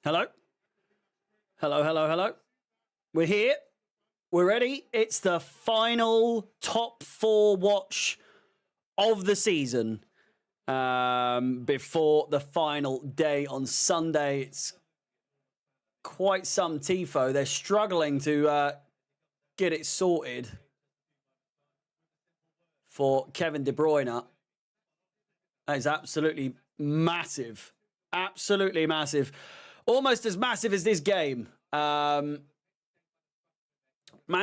Hello? Hello, hello, hello. We're here. We're ready. It's the final top four watch of the season before the final day on Sunday. It's quite some tifo. They're struggling to get it sorted for Kevin De Bruyne. That is absolutely massive. Absolutely massive. Almost as massive as this game. Man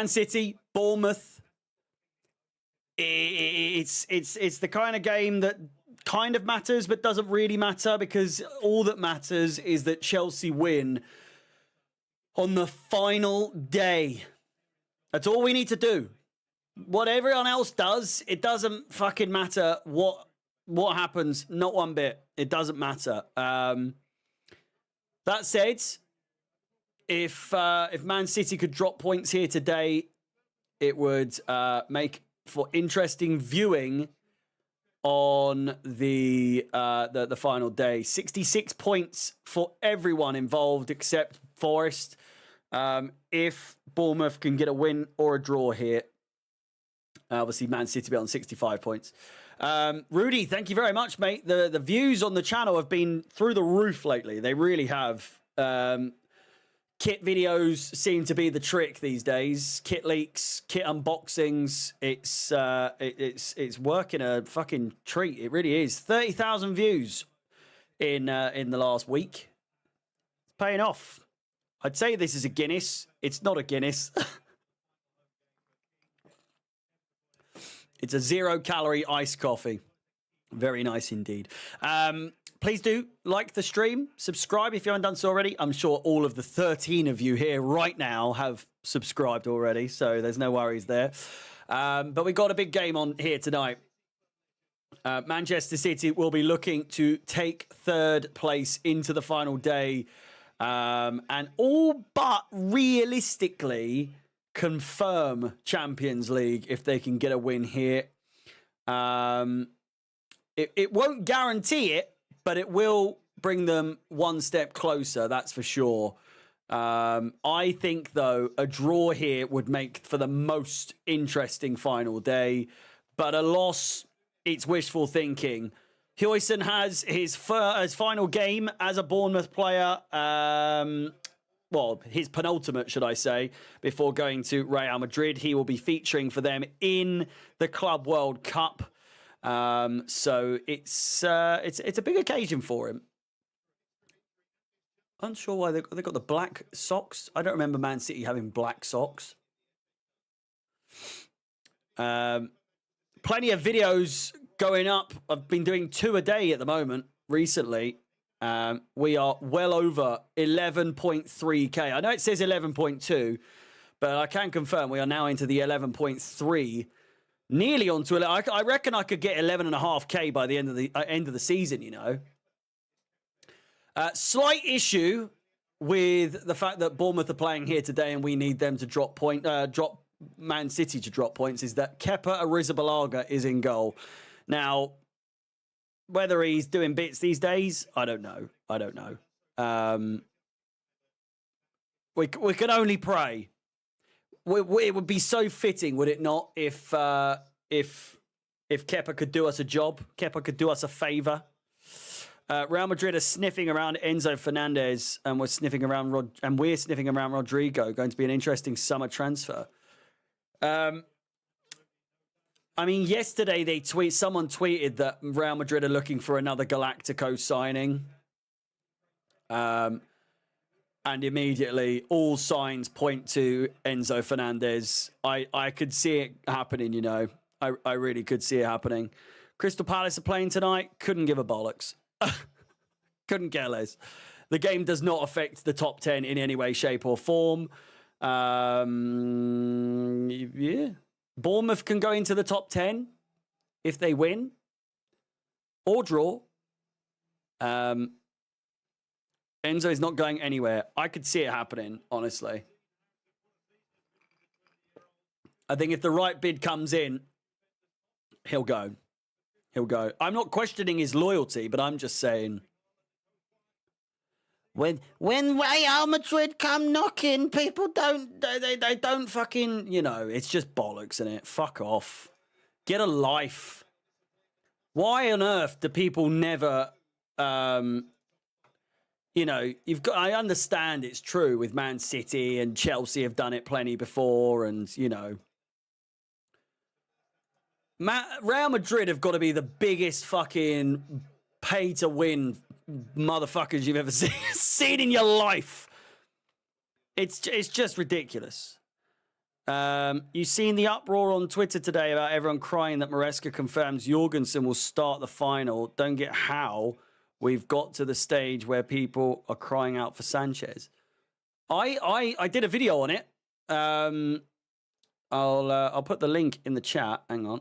City, Bournemouth. It's the kind of game that kind of matters, but doesn't really matter, because all that matters is that Chelsea win on the final day. That's all we need to do. What everyone else does, it doesn't fucking matter what happens. Not one bit. It doesn't matter. That said, if Man City could drop points here today, it would make for interesting viewing on the final day. 66 points for everyone involved except Forest. If Bournemouth can get a win or a draw here, obviously Man City be on 65 points. Rudy, thank you very much, mate. The views on the channel have been through the roof lately. They really have. Kit videos seem to be the trick these days. Kit leaks, kit unboxings. It's working a fucking treat. It really is. 30,000 views in the last week. It's paying off. I'd say this is a Guinness. It's not a Guinness. It's a 0-calorie iced coffee. Very nice indeed. Please do like the stream. Subscribe if you haven't done so already. I'm sure all of the 13 of you here right now have subscribed already, so there's no worries there. But we got a big game on here tonight. Manchester City will be looking to take third place into the final day. And all but realistically confirm Champions League if they can get a win here. It won't guarantee it, but it will bring them one step closer, that's for sure. I think, though, a draw here would make for the most interesting final day, but a loss, it's wishful thinking. Huijsen has his final game as a Bournemouth player, well, his penultimate, should I say, before going to Real Madrid. He will be featuring for them in the Club World Cup. So it's a big occasion for him. Unsure why they got the black socks. I don't remember Man City having black socks. Plenty of videos going up. I've been doing 2 a day at the moment recently. We are well over 11.3K. I know it says 11.2, but I can confirm we are now into the 11.3. Nearly onto 11. I reckon I could get 11.5K by the end of the season, you know. Slight issue with the fact that Bournemouth are playing here today and we need them to drop Man City to drop points is that Kepa Arrizabalaga is in goal. Now, whether he's doing bits these days, I don't know. We can only pray. It would be so fitting, would it not, if Kepa could do us a job, Kepa could do us a favour. Real Madrid are sniffing around Enzo Fernandez, and we're sniffing around Rodrigo. Going to be an interesting summer transfer. I mean, yesterday someone tweeted that Real Madrid are looking for another Galactico signing. And immediately, all signs point to Enzo Fernandez. I could see it happening, you know. I really could see it happening. Crystal Palace are playing tonight. Couldn't give a bollocks. Couldn't care less. The game does not affect the top 10 in any way, shape, or form. Yeah. Bournemouth can go into the top 10 if they win or draw. Enzo is not going anywhere. I could see it happening, honestly. I think if the right bid comes in, he'll go. I'm not questioning his loyalty, but I'm just saying when Real Madrid come knocking, people they don't fucking, you know, it's just bollocks, isn't it? Fuck off. Get a life. Why on earth do people never, you know, I understand it's true with Man City and Chelsea have done it plenty before, and, you know, Real Madrid have got to be the biggest fucking pay to win motherfuckers you've ever seen in your life. It's just ridiculous. You've seen the uproar on Twitter today about everyone crying that Maresca confirms Jorgensen will start the final. Don't get how we've got to the stage where people are crying out for Sanchez. I did a video on it. I'll put the link in the chat. Hang on.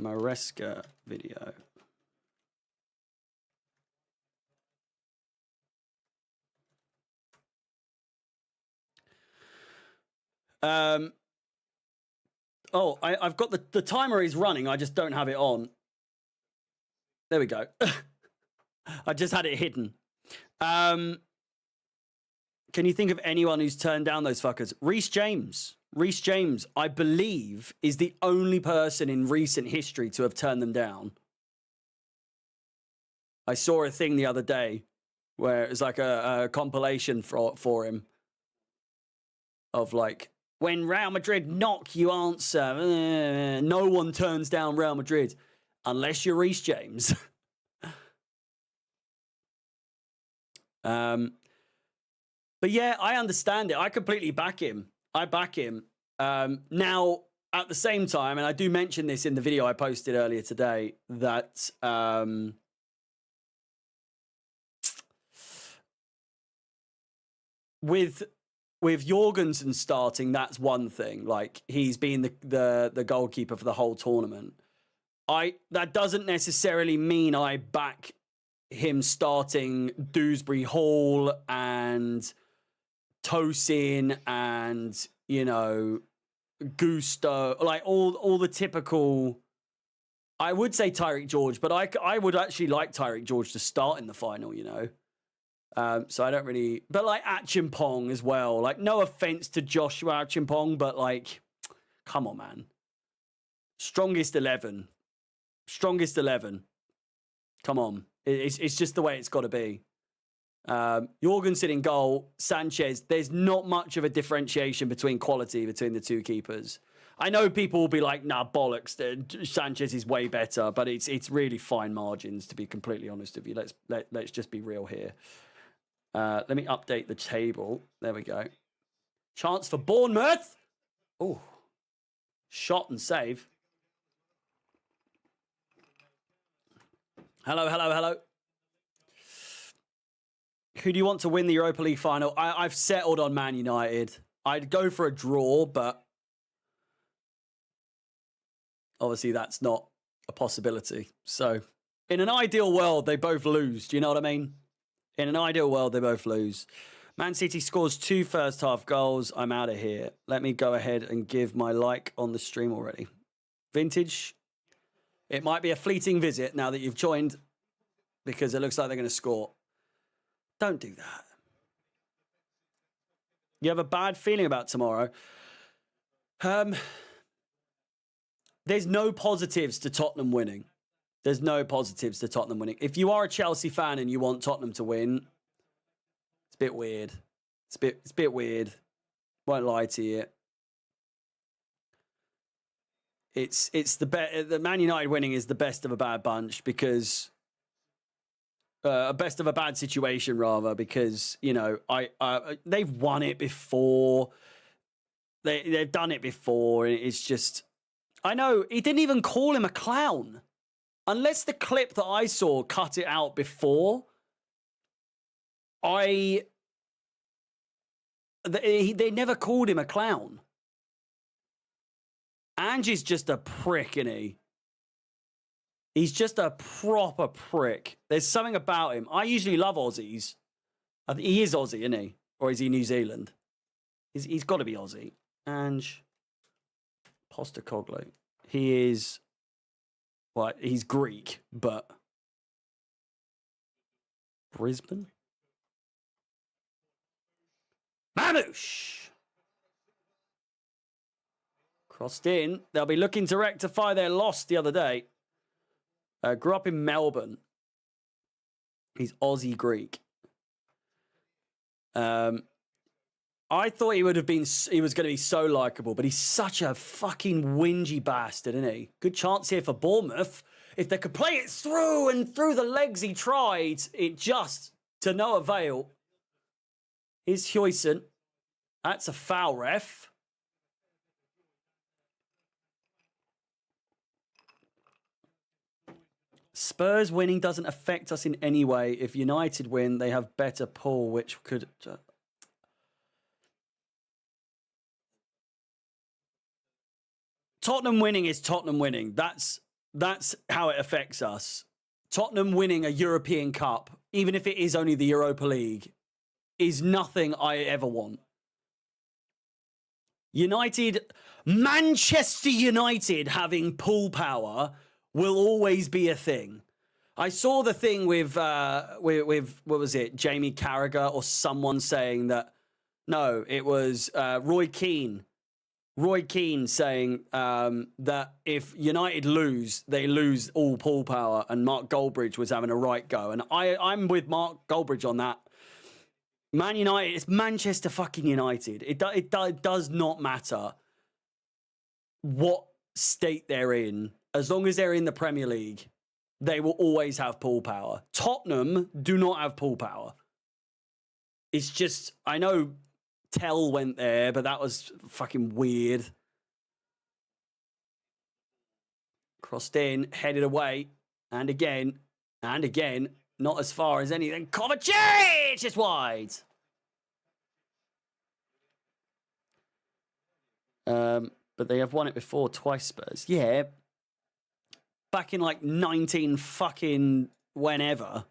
Maresca video. I've got the timer is running. I just don't have it on. There we go. I just had it hidden. Can you think of anyone who's turned down those fuckers? Reece James. Reece James, I believe, is the only person in recent history to have turned them down. I saw a thing the other day where it was like a compilation for him of like, when Real Madrid knock, you answer. No one turns down Real Madrid unless you're Reece James. But yeah, I understand it. I completely back him. I back him. Now, at the same time, and I do mention this in the video I posted earlier today, that with Jorgensen starting, that's one thing. Like, he's been the goalkeeper for the whole tournament. That doesn't necessarily mean I back him starting Dewsbury Hall and Tosin and, you know, Gusto, like all the typical. I would say Tyreek George, but I would actually like Tyreek George to start in the final, you know. So I don't really, but like Achimpong as well. Like, no offense to Joshua Achimpong, but like, come on, man. Strongest 11. Come on. It's just the way it's got to be. Jorgensen in goal, Sanchez. There's not much of a differentiation between quality between the two keepers. I know people will be like, nah, bollocks, Sanchez is way better, but it's really fine margins, to be completely honest with you. Let's just be real here. Let me update the table. There we go. Chance for Bournemouth. Oh, shot and save. Hello. Who do you want to win the Europa League final? I've settled on Man United. I'd go for a draw, but obviously that's not a possibility. So in an ideal world, they both lose. Do you know what I mean? In an ideal world, they both lose. Man City scores 2 first-half goals. I'm out of here. Let me go ahead and give my like on the stream already. Vintage. It might be a fleeting visit now that you've joined, because it looks like they're going to score. Don't do that. You have a bad feeling about tomorrow. There's no positives to Tottenham winning. There's no positives to Tottenham winning. If you are a Chelsea fan and you want Tottenham to win, it's a bit weird. It's a bit weird. Won't lie to you. It's the Man United winning is the best of a bad bunch, because best of a bad situation rather, because, you know, they've won it before. They've done it before, and it's just, I know he didn't even call him a clown, unless the clip that I saw cut it out before. They never called him a clown. Angie's just a prick, isn't he? He's just a proper prick. There's something about him. I usually love Aussies. I think he is Aussie, isn't he? Or is he New Zealand? He's got to be Aussie. Ange Postecoglou. He is, well, he's Greek, but Brisbane. Mamouche. Crossed in. They'll be looking to rectify their loss the other day. Grew up in Melbourne. He's Aussie Greek. I thought he was going to be so likable, but he's such a fucking whingy bastard, isn't he? Good chance here for Bournemouth. If they could play it through and through the legs he tried, it just to no avail. Here's Huijsen. That's a foul, ref. Spurs winning doesn't affect us in any way. If United win, they have better pull, which could... Tottenham winning is Tottenham winning. That's how it affects us. Tottenham winning a European Cup, even if it is only the Europa League, is nothing I ever want. Manchester United having pull power will always be a thing. I saw the thing with what was it, Jamie Carragher or someone saying that, no, it was Roy Keane. Roy Keane saying that if United lose, they lose all pull power, and Mark Goldbridge was having a right go. And I'm with Mark Goldbridge on that. Man United, it's Manchester fucking United. It does not matter what state they're in. As long as they're in the Premier League, they will always have pull power. Tottenham do not have pull power. It's just, I know Tell went there, but that was fucking weird. Crossed in, headed away, and again, not as far as anything. Kovacic is wide. But they have won it before twice, Spurs. Yeah. Back in like 19 fucking whenever.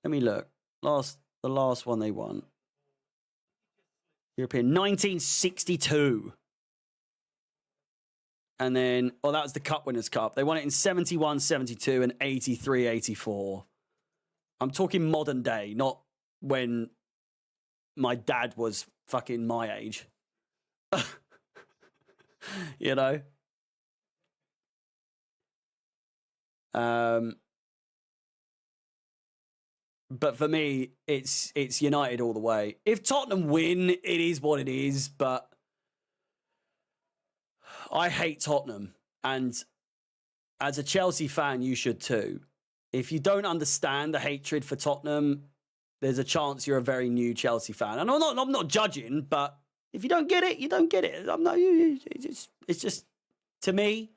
Let me look. The last one they won. European 1962. And then, that was the Cup Winners' Cup. They won it in 71, 72, and 83, 84. I'm talking modern day, not when my dad was fucking my age. You know? But for me, it's United all the way. If Tottenham win, it is what it is, but I hate Tottenham. And as a Chelsea fan, you should too. If you don't understand the hatred for Tottenham, there's a chance you're a very new Chelsea fan. And I'm not judging, but if you don't get it, you don't get it. It's just, to me,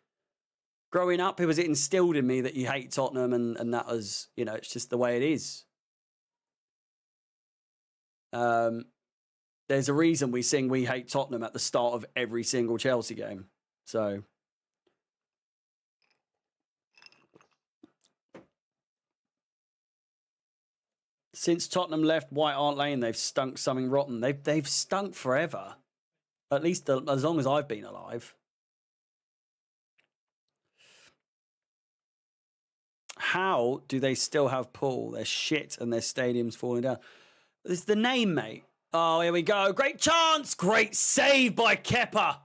growing up, it was instilled in me that you hate Tottenham, and that was, it's just the way it is. There's a reason we sing "We Hate Tottenham" at the start of every single Chelsea game. So, since Tottenham left White Hart Lane, they've stunk something rotten. They've stunk forever, at least as long as I've been alive. How do they still have pull? They're shit and their stadium's falling down. It's the name, mate. Oh, here we go. Great chance. Great save by Kepa.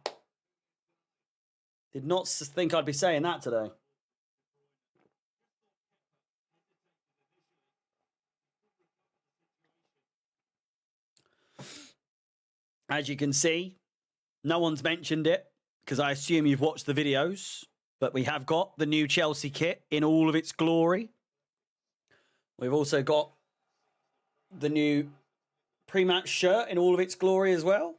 Did not think I'd be saying that today. As you can see, no one's mentioned it because I assume you've watched the videos, but we have got the new Chelsea kit in all of its glory. We've also got the new pre-match shirt in all of its glory as well.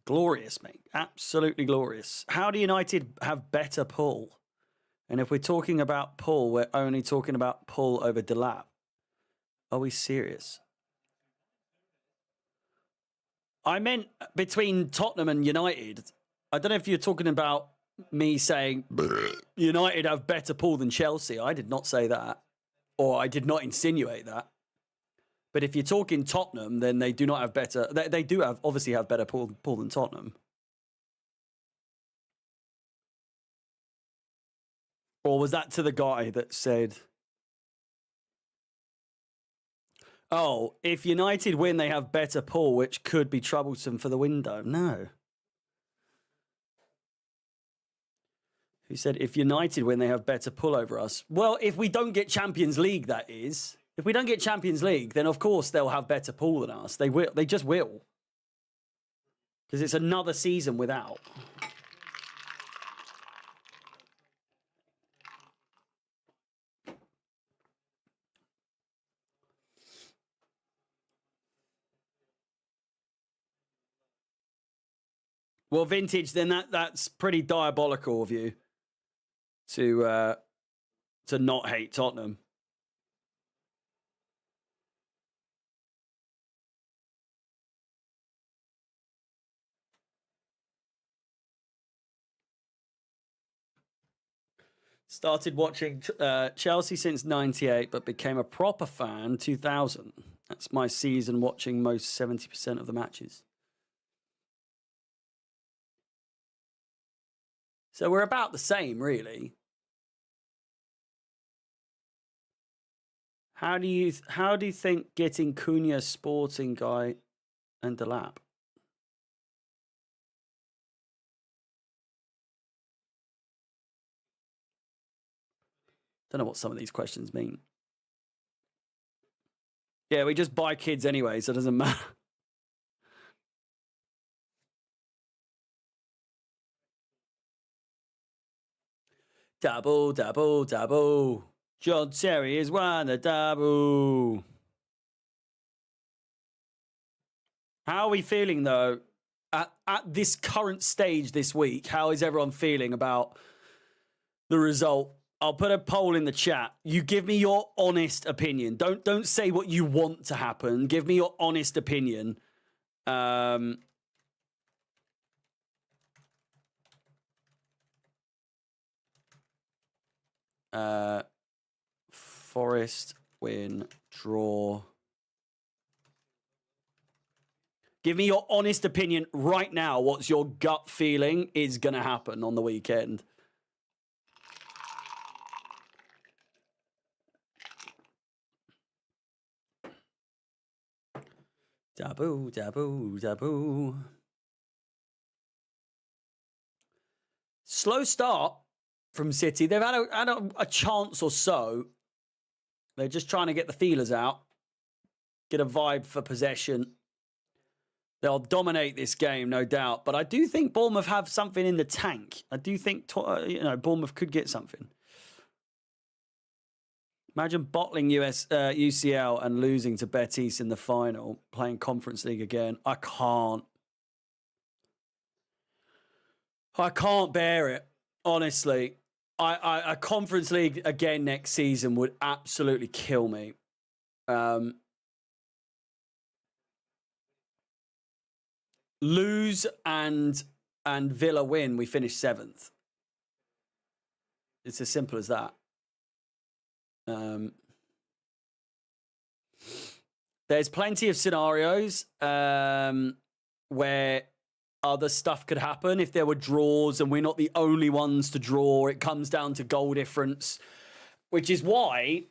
Glorious, mate. Absolutely glorious. How do United have better pull? And if we're talking about pull, we're only talking about pull over Delap. Are we serious? I meant between Tottenham and United. I don't know if you're talking about me saying United have better pull than Chelsea. I did not say that. Or I did not insinuate that. But if you're talking Tottenham, then they do not have better... They do obviously have better pull than Tottenham. Or was that to the guy that said Oh, if United win, they have better pull, which could be troublesome for the window. No. Who said if United win, they have better pull over us? Well, if we don't get Champions League, that is. If we don't get Champions League, then of course they'll have better pull than us. They will. They just will. Because it's another season without. Well, Vintage, then that's pretty diabolical of you to not hate Tottenham. Started watching Chelsea since 98, but became a proper fan 2000. That's my season watching most 70% of the matches. So we're about the same, really. How do you think getting Cunha, Sporting Guy, and Delap? Don't know what some of these questions mean. Yeah, we just buy kids anyway, so it doesn't matter. Double, double, double. John Terry is one a double. How are we feeling, though, at this current stage this week? How is everyone feeling about the result? I'll put a poll in the chat. You give me your honest opinion. Don't say what you want to happen. Give me your honest opinion. Forest win, draw. Give me your honest opinion right now. What's your gut feeling is going to happen on the weekend? Daboo, daboo, daboo. Slow start from City. They've had a chance or so. They're just trying to get the feelers out, get a vibe for possession. They'll dominate this game, no doubt. But I do think Bournemouth have something in the tank. I do think Bournemouth could get something. Imagine bottling UCL and losing to Betis in the final, playing Conference League again. I can't bear it, honestly. A Conference League again next season would absolutely kill me. Lose and Villa win, we finish 7th. It's as simple as that. There's plenty of scenarios where other stuff could happen. If there were draws and we're not the only ones to draw, it comes down to goal difference, which is why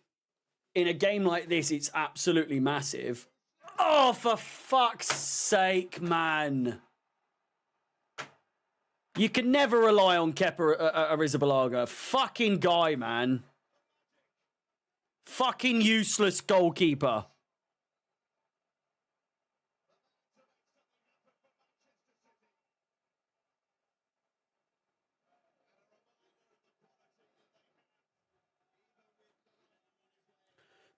in a game like this, it's absolutely massive. Oh, for fuck's sake, man. You can never rely on Kepa Arrizabalaga. Fucking guy, man. Fucking useless goalkeeper.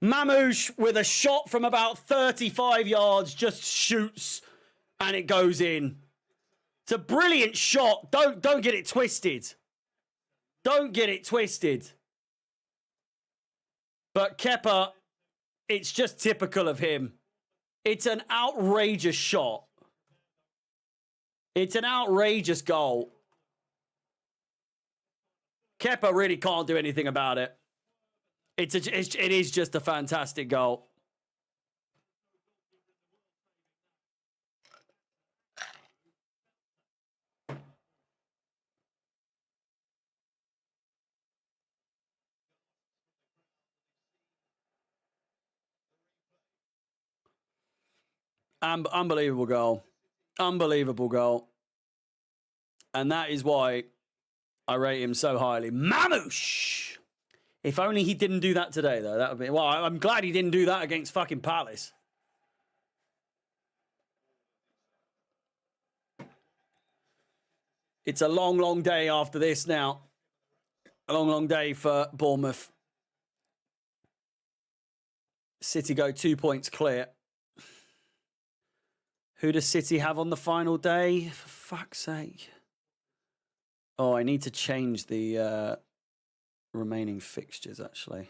Mamouche with a shot from about 35 yards just shoots and it goes in. It's a brilliant shot. Don't get it twisted. Don't get it twisted. But Kepa, it's just typical of him. It's an outrageous shot. It's an outrageous goal. Kepa really can't do anything about it. It is just a fantastic goal. Unbelievable goal. Unbelievable goal. And that is why I rate him so highly. Mamouche! If only he didn't do that today, though. That would be... Well, I'm glad he didn't do that against fucking Palace. It's a long, long day after this now. A long, long day for Bournemouth. City go 2 points clear. Who does City have on the final day? For fuck's sake. Oh, I need to change the remaining fixtures, actually.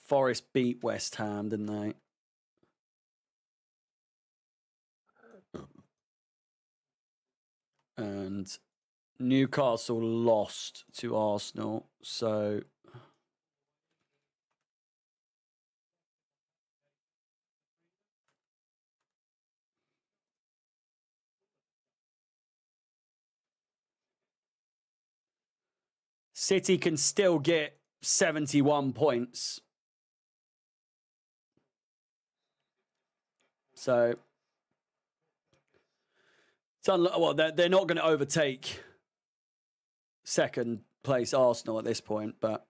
Forest beat West Ham, didn't they? And Newcastle lost to Arsenal, so... City can still get 71 points. So... Well, they're not going to overtake second place Arsenal at this point, but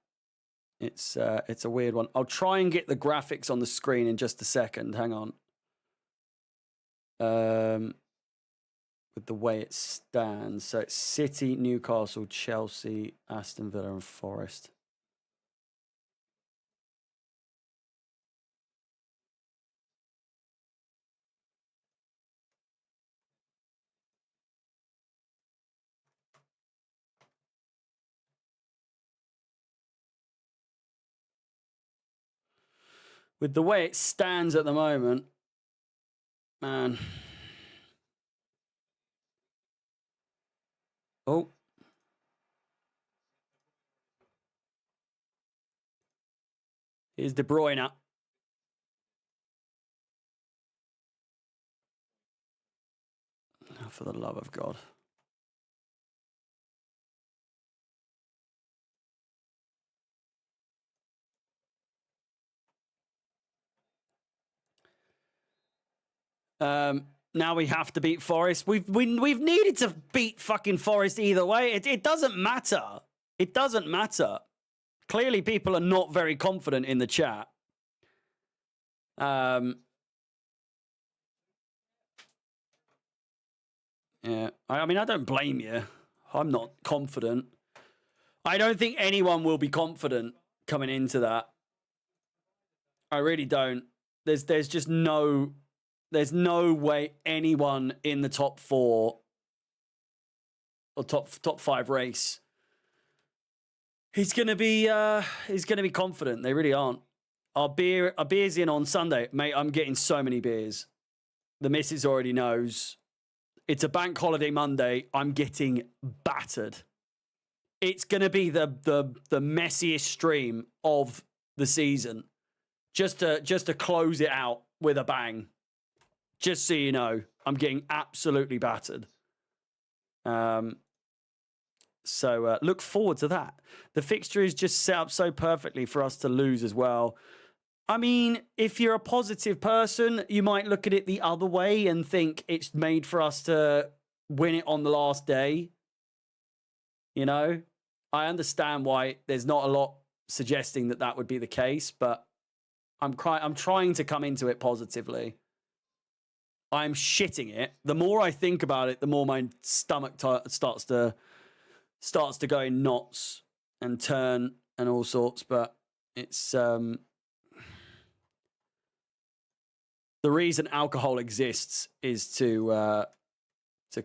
it's a weird one. I'll try and get the graphics on the screen in just a second. Hang on. With the way it stands. So it's City, Newcastle, Chelsea, Aston Villa and Forest. With the way it stands at the moment, man. Oh. Here's De Bruyne. Oh, for the love of God. Now we have to beat Forest. We've needed to beat fucking Forest either way. It doesn't matter. It doesn't matter. Clearly, people are not very confident in the chat. Yeah, I mean, I don't blame you. I'm not confident. I don't think anyone will be confident coming into that. I really don't. There's just no... There's no way anyone in the top four or top five race he's gonna be confident. They really aren't. Our beer's in on Sunday, mate. I'm getting so many beers. The missus already knows. It's a bank holiday Monday. I'm getting battered. It's gonna be the messiest stream of the season, just to close it out with a bang. Just so you know, I'm getting absolutely battered. So look forward to that. The fixture is just set up so perfectly for us to lose as well. I mean, if you're a positive person, you might look at it the other way and think it's made for us to win it on the last day. You know, I understand why there's not a lot suggesting that would be the case, but I'm trying to come into it positively. I'm shitting it. The more I think about it, the more my stomach starts to go in knots and turn and all sorts. But it's the reason alcohol exists is to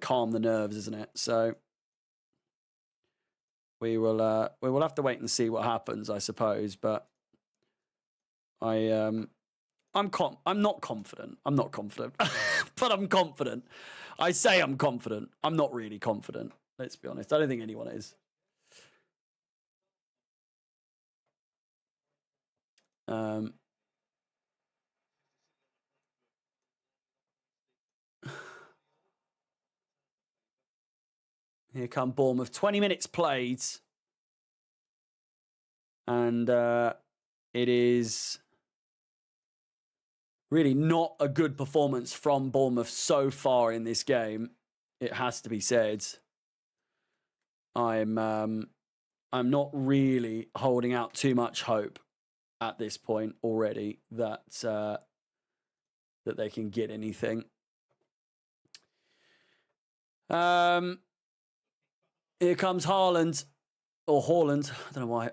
calm the nerves, isn't it? So we will have to wait and see what happens, I suppose. But I'm not confident. I'm not confident. But I'm confident. I say I'm confident. I'm not really confident. Let's be honest. I don't think anyone is. Here come Bournemouth. 20 minutes played. And It is really not a good performance from Bournemouth so far in this game. It has to be said. I'm not really holding out too much hope at this point already that that they can get anything. Here comes Haaland or Haaland. I don't know why.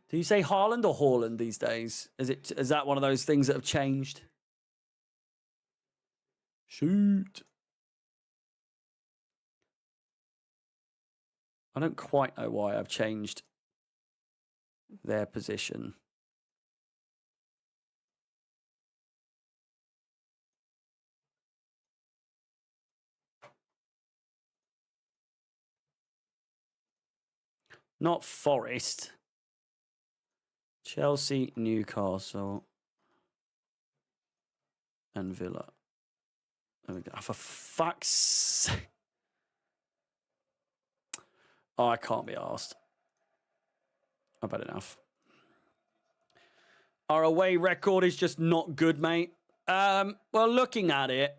Do you say Haaland or Haaland these days? Is that one of those things that have changed? Shoot. I don't quite know why I've changed their position. Not Forest. Chelsea, Newcastle, and Villa. There we go. For fuck's sake. Oh, I can't be asked. I've had enough. Our away record is just not good, mate. Well, looking at it,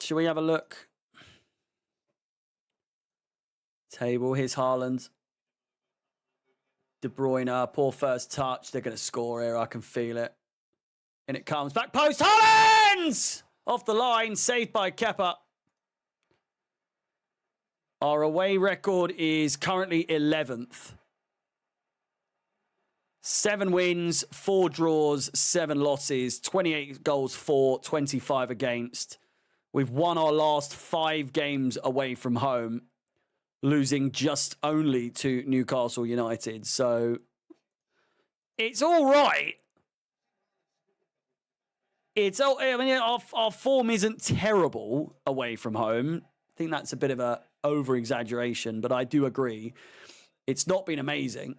should we have a look? Table, here's Haaland. De Bruyne, poor first touch. They're going to score here. I can feel it. And it comes back post. Haaland! Off the line, saved by Kepa. Our away record is currently 11th. 7 wins, 4 draws, 7 losses, 28 goals for, 25 against. We've won our last 5 games away from home, losing just only to Newcastle United. So it's all right. I mean, our form isn't terrible away from home. I think that's a bit of a over-exaggeration, but I do agree. It's not been amazing.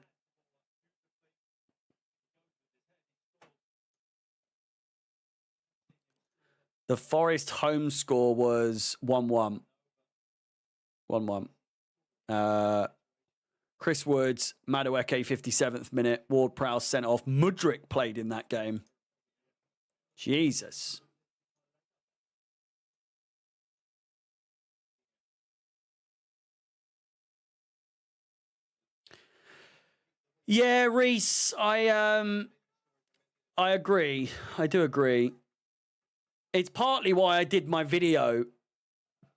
The Forest home score was 1-1. 1-1. Chris Woods, Madueke, 57th minute. Ward-Prowse sent off. Mudryk played in that game. Jesus. Yeah, Reese, I agree. I do agree. It's partly why I did my video.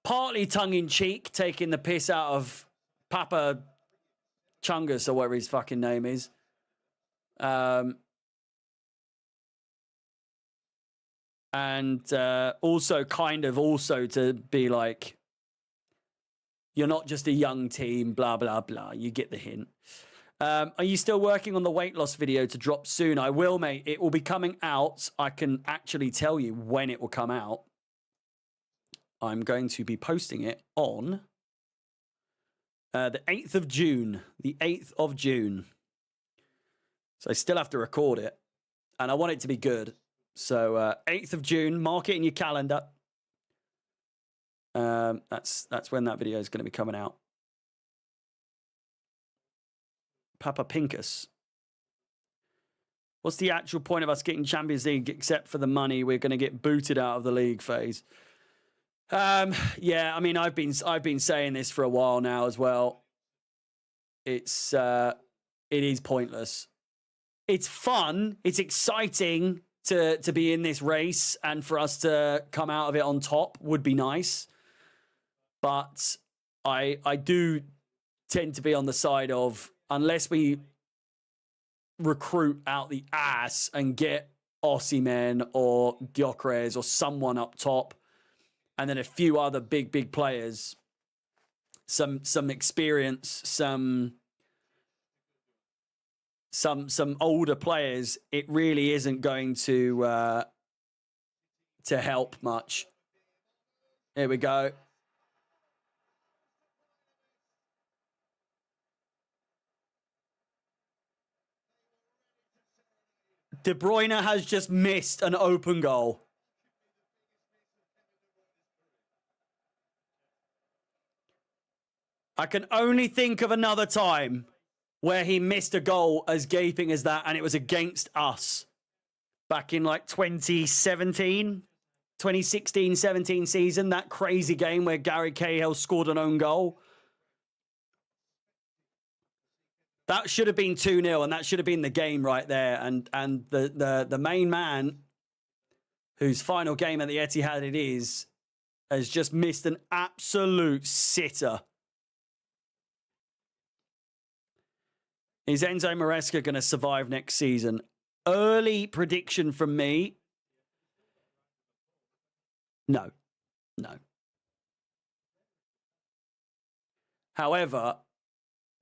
Partly tongue-in-cheek, taking the piss out of Papa Chungus, or whatever his fucking name is. And also to be like, you're not just a young team, blah, blah, blah. You get the hint. Are you still working on the weight loss video to drop soon? I will, mate. It will be coming out. I can actually tell you when it will come out. I'm going to be posting it on the 8th of June. The 8th of June. So I still have to record it. And I want it to be good. So 8th of June, mark it in your calendar. That's when that video is going to be coming out. Papa Pinkus. What's the actual point of us getting Champions League except for the money? We're going to get booted out of the league phase. Yeah, I mean, I've been saying this for a while now as well. It is pointless. It's fun. It's exciting to be in this race, and for us to come out of it on top would be nice. But I do tend to be on the side of, unless we recruit out the ass and get Osimhen or Gyökeres or someone up top, and then a few other big players, some experience, some older players, it really isn't going to help much. Here we go. De Bruyne has just missed an open goal. I can only think of another time where he missed a goal as gaping as that, and it was against us back in like 2016-17 season, that crazy game where Gary Cahill scored an own goal. That should have been 2-0, and that should have been the game right there. And the main man, whose final game at the Etihad it is, has just missed an absolute sitter. Is Enzo Maresca going to survive next season? Early prediction from me. No. However,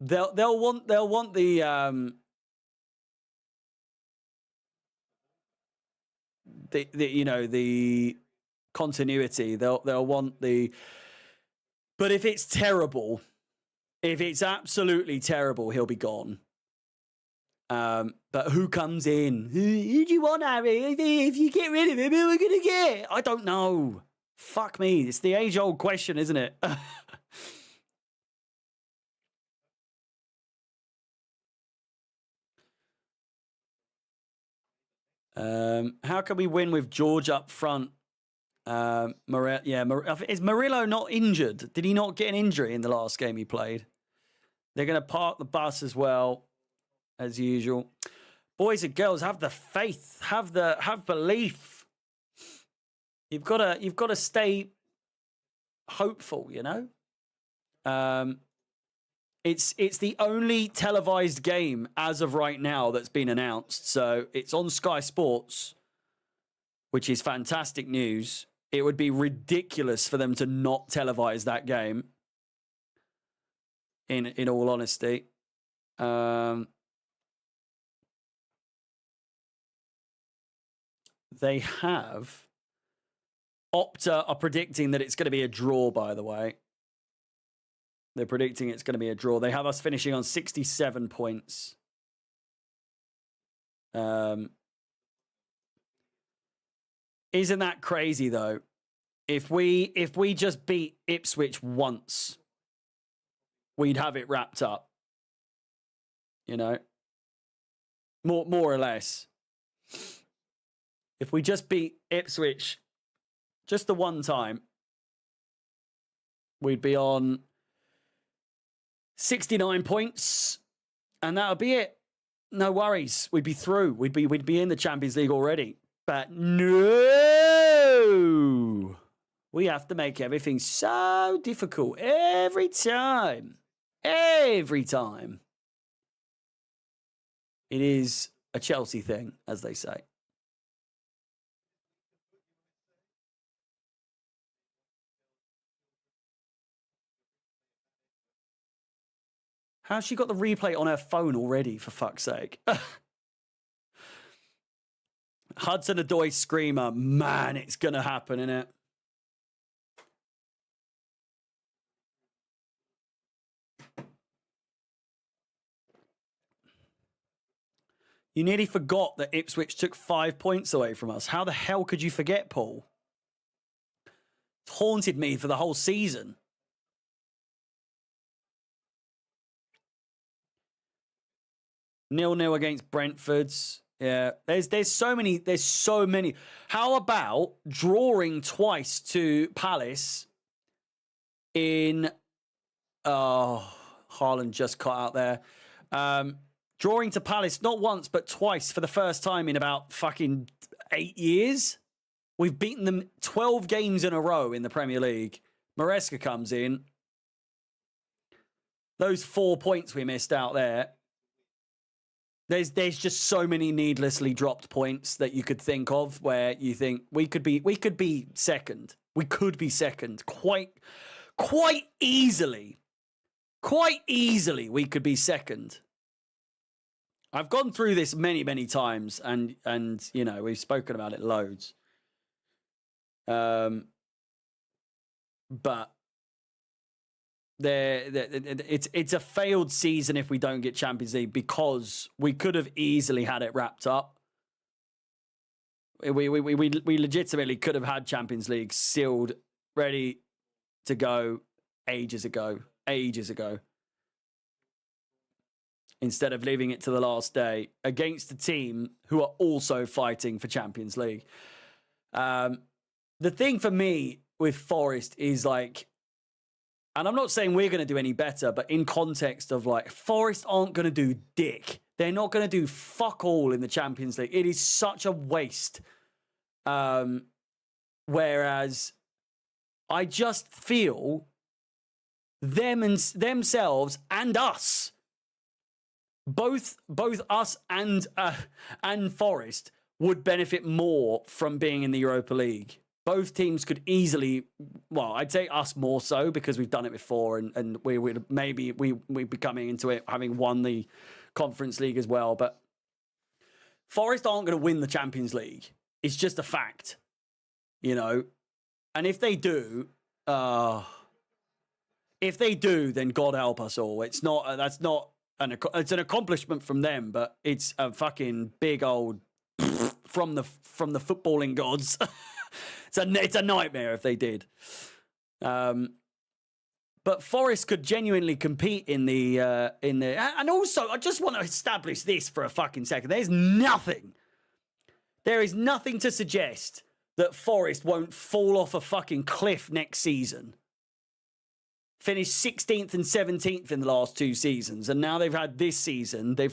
they'll want the continuity. They'll want the. But if it's terrible, if it's absolutely terrible, he'll be gone. But who comes in? Who do you want, Harry? If you get rid of him, who are we going to get? I don't know. Fuck me. It's the age-old question, isn't it? How can we win with George up front? Is Murillo not injured? Did he not get an injury in the last game he played? They're going to park the bus as well, as usual. Boys and girls, have the faith, have belief. You've got to stay hopeful, you know. It's the only televised game as of right now that's been announced. So it's on Sky Sports, which is fantastic news. It would be ridiculous for them to not televise that game. In all honesty, they have Opta are predicting that it's going to be a draw. By the way, they're predicting it's going to be a draw. They have us finishing on 67 points. Isn't that crazy though? If we just beat Ipswich once, we'd have it wrapped up. You know? More or less. If we just beat Ipswich just the one time, we'd be on 69 points, and that would be it. No worries. We'd be through. We'd be in the Champions League already. But no! We have to make everything so difficult every time. Every time. It is a Chelsea thing, as they say. How's she got the replay on her phone already, for fuck's sake? Hudson Odoi screamer. Man, it's going to happen, innit? You nearly forgot that Ipswich took 5 points away from us. How the hell could you forget, Paul? It's haunted me for the whole season. Nil-nil against Brentford's. Yeah, there's so many. How about drawing twice to Palace in... Oh, Haaland just cut out there. Drawing to Palace not once, but twice for the first time in about fucking 8 years. We've beaten them 12 games in a row in the Premier League. Maresca comes in. Those 4 points we missed out there. There's just so many needlessly dropped points that you could think of where you think we could be second. We could be second quite easily. Quite easily we could be second. I've gone through this many times and you know, we've spoken about it loads. But it's a failed season if we don't get Champions League because we could have easily had it wrapped up. We legitimately could have had Champions League sealed, ready to go ages ago. instead of leaving it to the last day against a team who are also fighting for Champions League. The thing for me with Forest is like, and I'm not saying we're going to do any better, but in context of like, Forest aren't going to do dick. They're not going to do fuck all in the Champions League. It is such a waste. Whereas I just feel themselves and us, both us and Forest would benefit more from being in the Europa League. Both teams could easily, well, I'd say us more so because we've done it before, and we would maybe we'd be coming into it having won the Conference League as well. But Forest aren't going to win the Champions League. It's just a fact, you know. And if they do, then God help us all. It's not. That's not it's an accomplishment from them, but it's a fucking big old from the footballing gods. It's a nightmare if they did. But Forest could genuinely compete in the and also I just want to establish this for a fucking second. There is nothing to suggest that Forest won't fall off a fucking cliff next season. Finished 16th and 17th in the last 2 seasons, and now they've had this season. They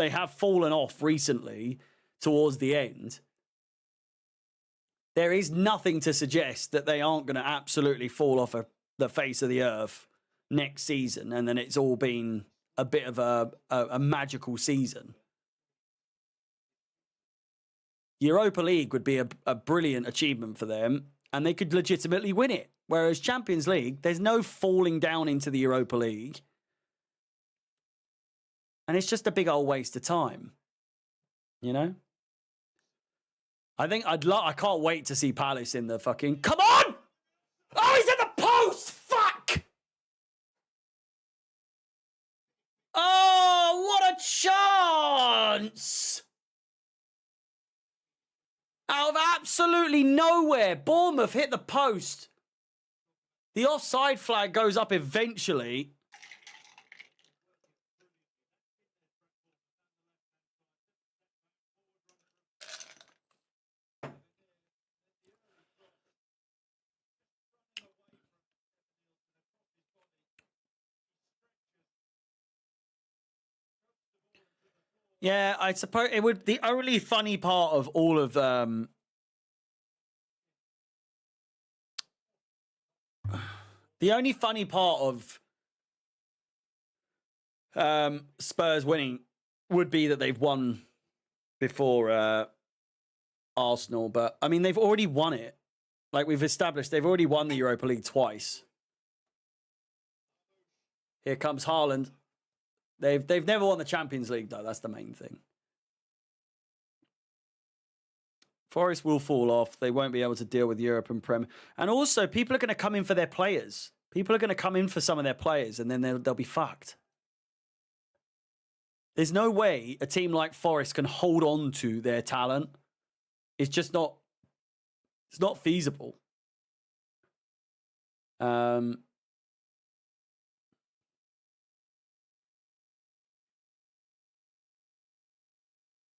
have fallen off recently towards the end. There is nothing to suggest that they aren't going to absolutely fall off the face of the earth next season, and then it's all been a bit of a magical season. Europa League would be a brilliant achievement for them, and they could legitimately win it. Whereas Champions League, there's no falling down into the Europa League. And it's just a big old waste of time. You know? I think I can't wait to see Palace in the fucking... Come on! Oh, he's in the post! Fuck! Oh, what a chance! Out of absolutely nowhere, Bournemouth hit the post. The offside flag goes up eventually. Yeah, I suppose it would. The only funny part of all of the only funny part of Spurs winning would be that they've won before Arsenal. But I mean, they've already won it. Like we've established, they've already won the Europa League twice. Here comes Haaland. They've never won the Champions League, though. That's the main thing. Forest will fall off. They won't be able to deal with Europe and Prem. And also, people are going to come in for their players. People are going to come in for some of their players, and then they'll be fucked. There's no way a team like Forest can hold on to their talent. It's just not... It's not feasible.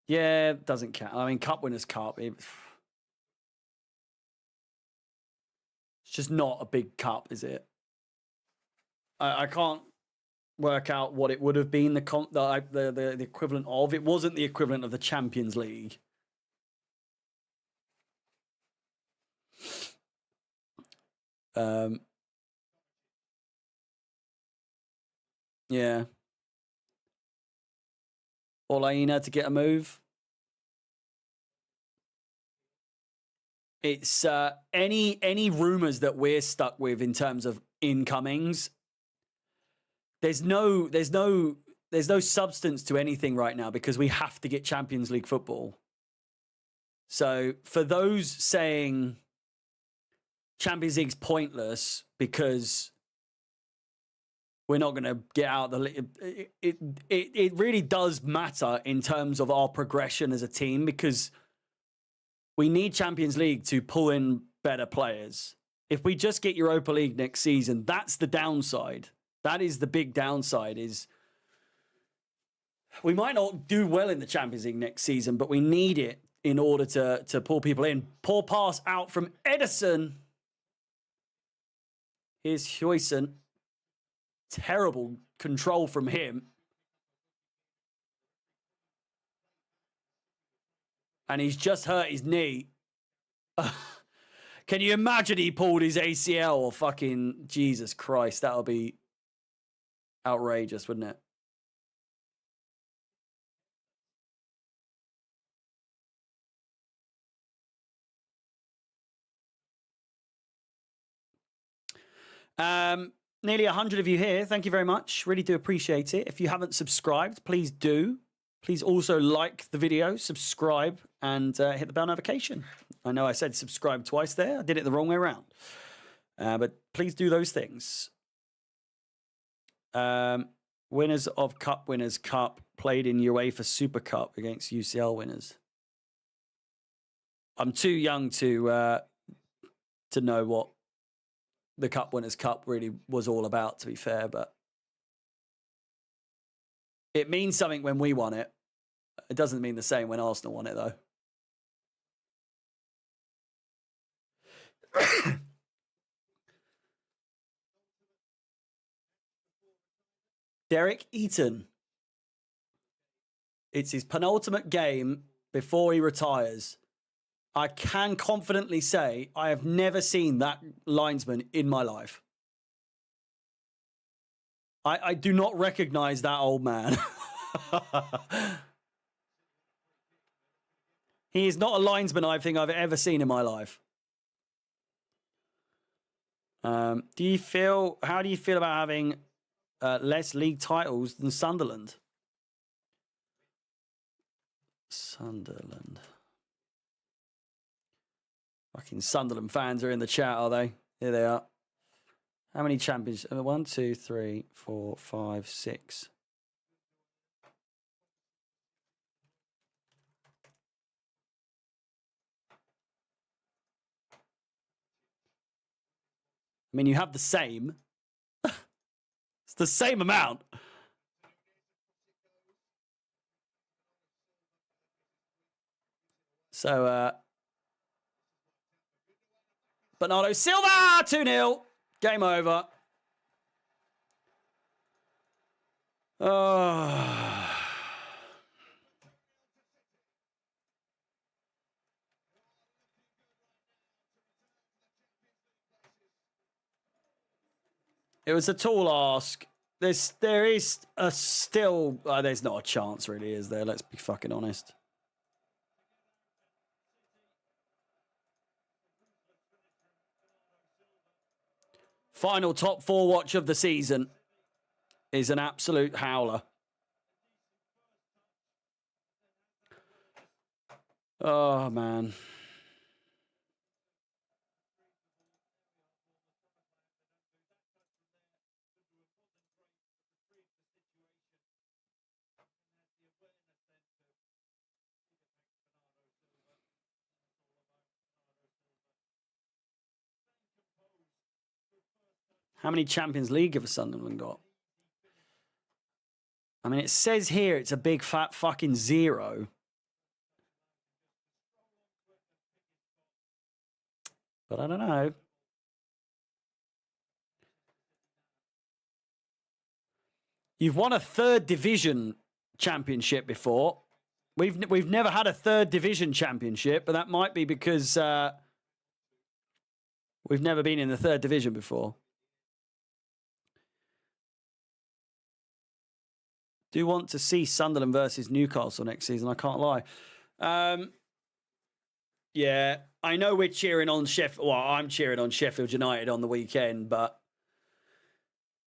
Yeah, it doesn't count. I mean, Cup Winners' Cup. It's just not a big cup, is it? I can't work out what it would have been the equivalent of. It wasn't the equivalent of the Champions League. Yeah. Olaina to get a move. It's any rumors that we're stuck with in terms of incomings. There's no substance to anything right now because we have to get Champions League football. So for those saying Champions League's pointless because we're not going to get out the... It really does matter in terms of our progression as a team because we need Champions League to pull in better players. If we just get Europa League next season, that's the downside. That is the big downside is We might not do well in the Champions League next season, but we need it in order to pull people in. Poor pass out from Edison. Here's Huijsen. Terrible control from him. And he's just hurt his knee. Can you imagine he pulled his ACL or fucking Jesus Christ? That would be outrageous, wouldn't it? Nearly 100 of you here. Thank you very much. Really do appreciate it. If you haven't subscribed, please do. Please also like the video, subscribe, and hit the bell notification. I know I said subscribe twice there. I did it the wrong way around. But please do those things. Winners of Cup Winners' Cup played in UEFA Super Cup against UCL winners. I'm too young to know what the Cup Winners' Cup really was all about, to be fair, but it means something when we won it. It doesn't mean the same when Arsenal won it, though. Derek Eaton. It's his penultimate game before he retires. I can confidently say I have never seen that linesman in my life. I do not recognize that old man. He is not a linesman I think I've ever seen in my life. How do you feel about having less league titles than Sunderland? Sunderland. Fucking Sunderland fans are in the chat, are they? Here they are. How many champions? 1, 2, 3, 4, 5, 6. I mean, you have the same. It's the same amount. So, Bernardo Silva, 2-0. Game over. Oh. It was a tall ask. There is a still... there's not a chance, really, is there? Let's be fucking honest. Final top 4 watch of the season is an absolute howler. Oh, man. How many Champions League have Sunderland got? I mean, it says here it's a big fat fucking 0. But I don't know. You've won a 3rd division championship before. We've never had a 3rd division championship, but that might be because we've never been in the 3rd division before. Do want to see Sunderland versus Newcastle next season, I can't lie. Yeah, I know we're cheering on Sheffield. Well, I'm cheering on Sheffield United on the weekend, but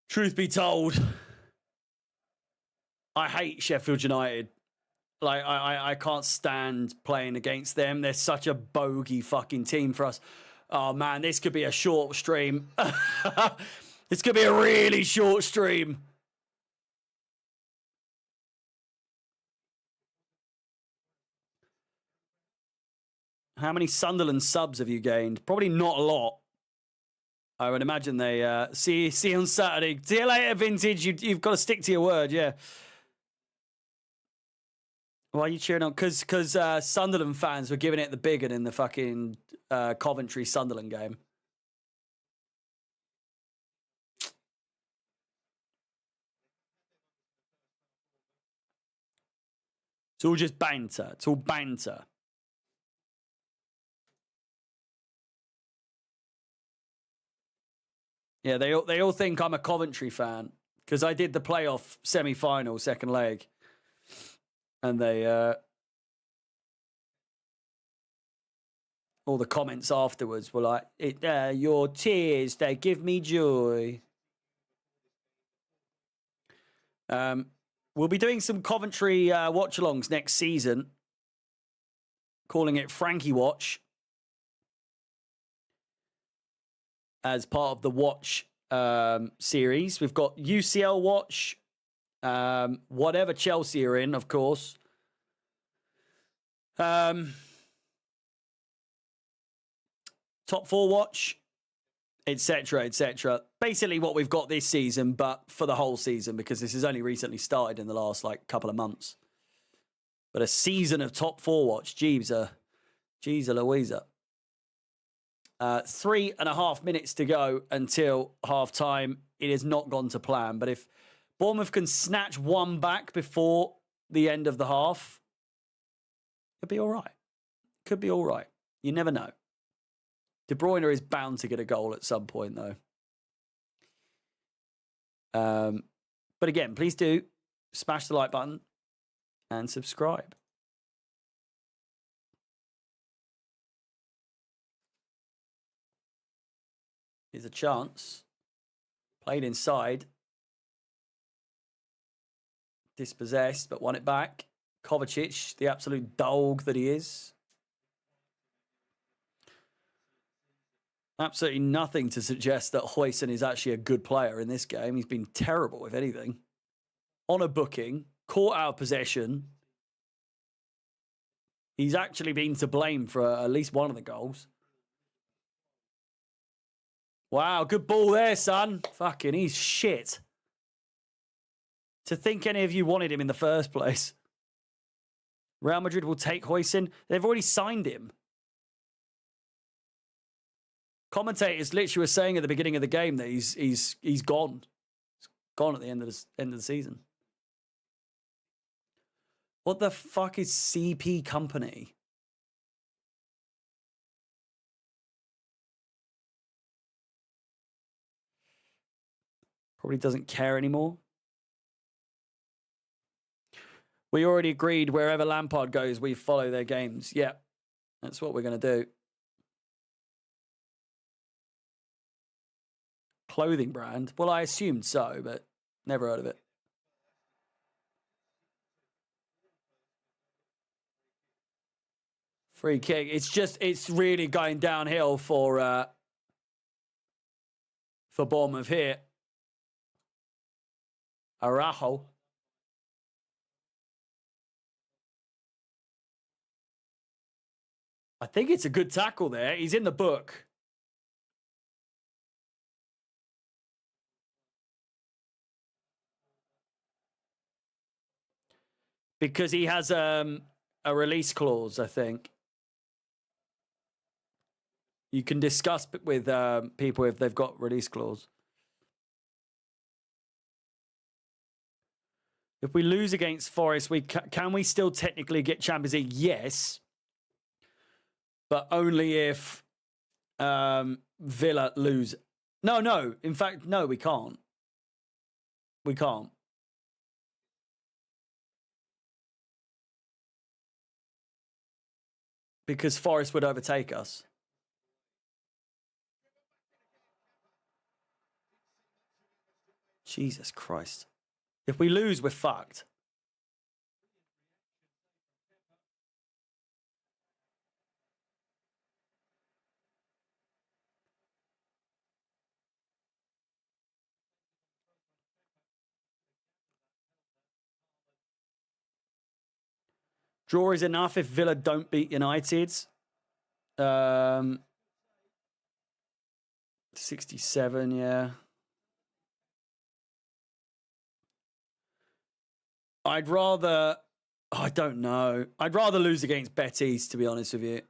truth be told, I hate Sheffield United. Like, I can't stand playing against them. They're such a bogey fucking team for us. Oh, man, this could be a short stream. This could be a really short stream. How many Sunderland subs have you gained? Probably not a lot. I would imagine they see you on Saturday. See you later, Vintage. You've got to stick to your word, yeah. Why are you cheering on? Because Sunderland fans were giving it the big one in the fucking Coventry Sunderland game. It's all just banter. It's all banter. Yeah, they all think I'm a Coventry fan because I did the playoff semi-final second leg, and they all the comments afterwards were like, "Your tears, they give me joy." We'll be doing some Coventry watch-alongs next season, calling it Frankie Watch, as part of the Watch series. We've got UCL Watch, whatever Chelsea are in, of course. Top 4 Watch, etc., etc. Basically what we've got this season, but for the whole season, because this has only recently started in the last couple of months. But a season of Top 4 Watch, Jeeves Louisa. 3.5 minutes to go until half time. It has not gone to plan, but if Bournemouth can snatch one back before the end of the half, it'll be all right. Could be all right. You never know. De Bruyne is bound to get a goal at some point, though. But again, please do smash the like button and subscribe. Here's a chance. Played inside. Dispossessed, but won it back. Kovacic, the absolute dog that he is. Absolutely nothing to suggest that Huijsen is actually a good player in this game. He's been terrible, if anything. On a booking, caught out of possession. He's actually been to blame for at least one of the goals. Wow, good ball there, son. Fucking, he's shit. To think any of you wanted him in the first place. Real Madrid will take Huijsen. They've already signed him. Commentators literally were saying at the beginning of the game that he's gone. He's gone at the end of the season. What the fuck is CP Company? Probably doesn't care anymore. We already agreed wherever Lampard goes, we follow their games. Yeah, that's what we're going to do. Clothing brand? Well, I assumed so, but never heard of it. Free kick. It's really going downhill for Bournemouth here. Araujo. I think it's a good tackle there. He's in the book. Because he has a release clause, I think. You can discuss with people if they've got release clause. If we lose against Forest, can we still technically get Champions League? Yes. But only if Villa lose. No. In fact, no, we can't. We can't. Because Forest would overtake us. Jesus Christ. If we lose, we're fucked. Draw is enough if Villa don't beat United. 67, yeah. I'd rather Oh, I don't know. I'd rather lose against Betis, to be honest with you.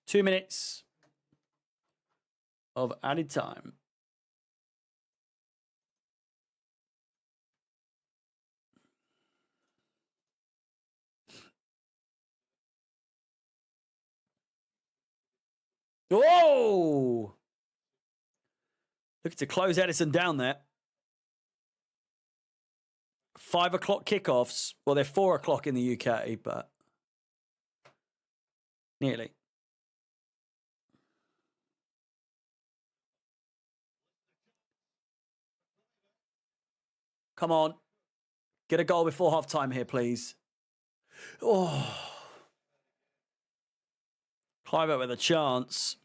Two minutes of added time. Whoa! Looking to close Edison down there. 5 o'clock kickoffs. Well, they're 4 o'clock in the UK, but nearly. Come on. Get a goal before half time here, please. Oh. Clive with a chance.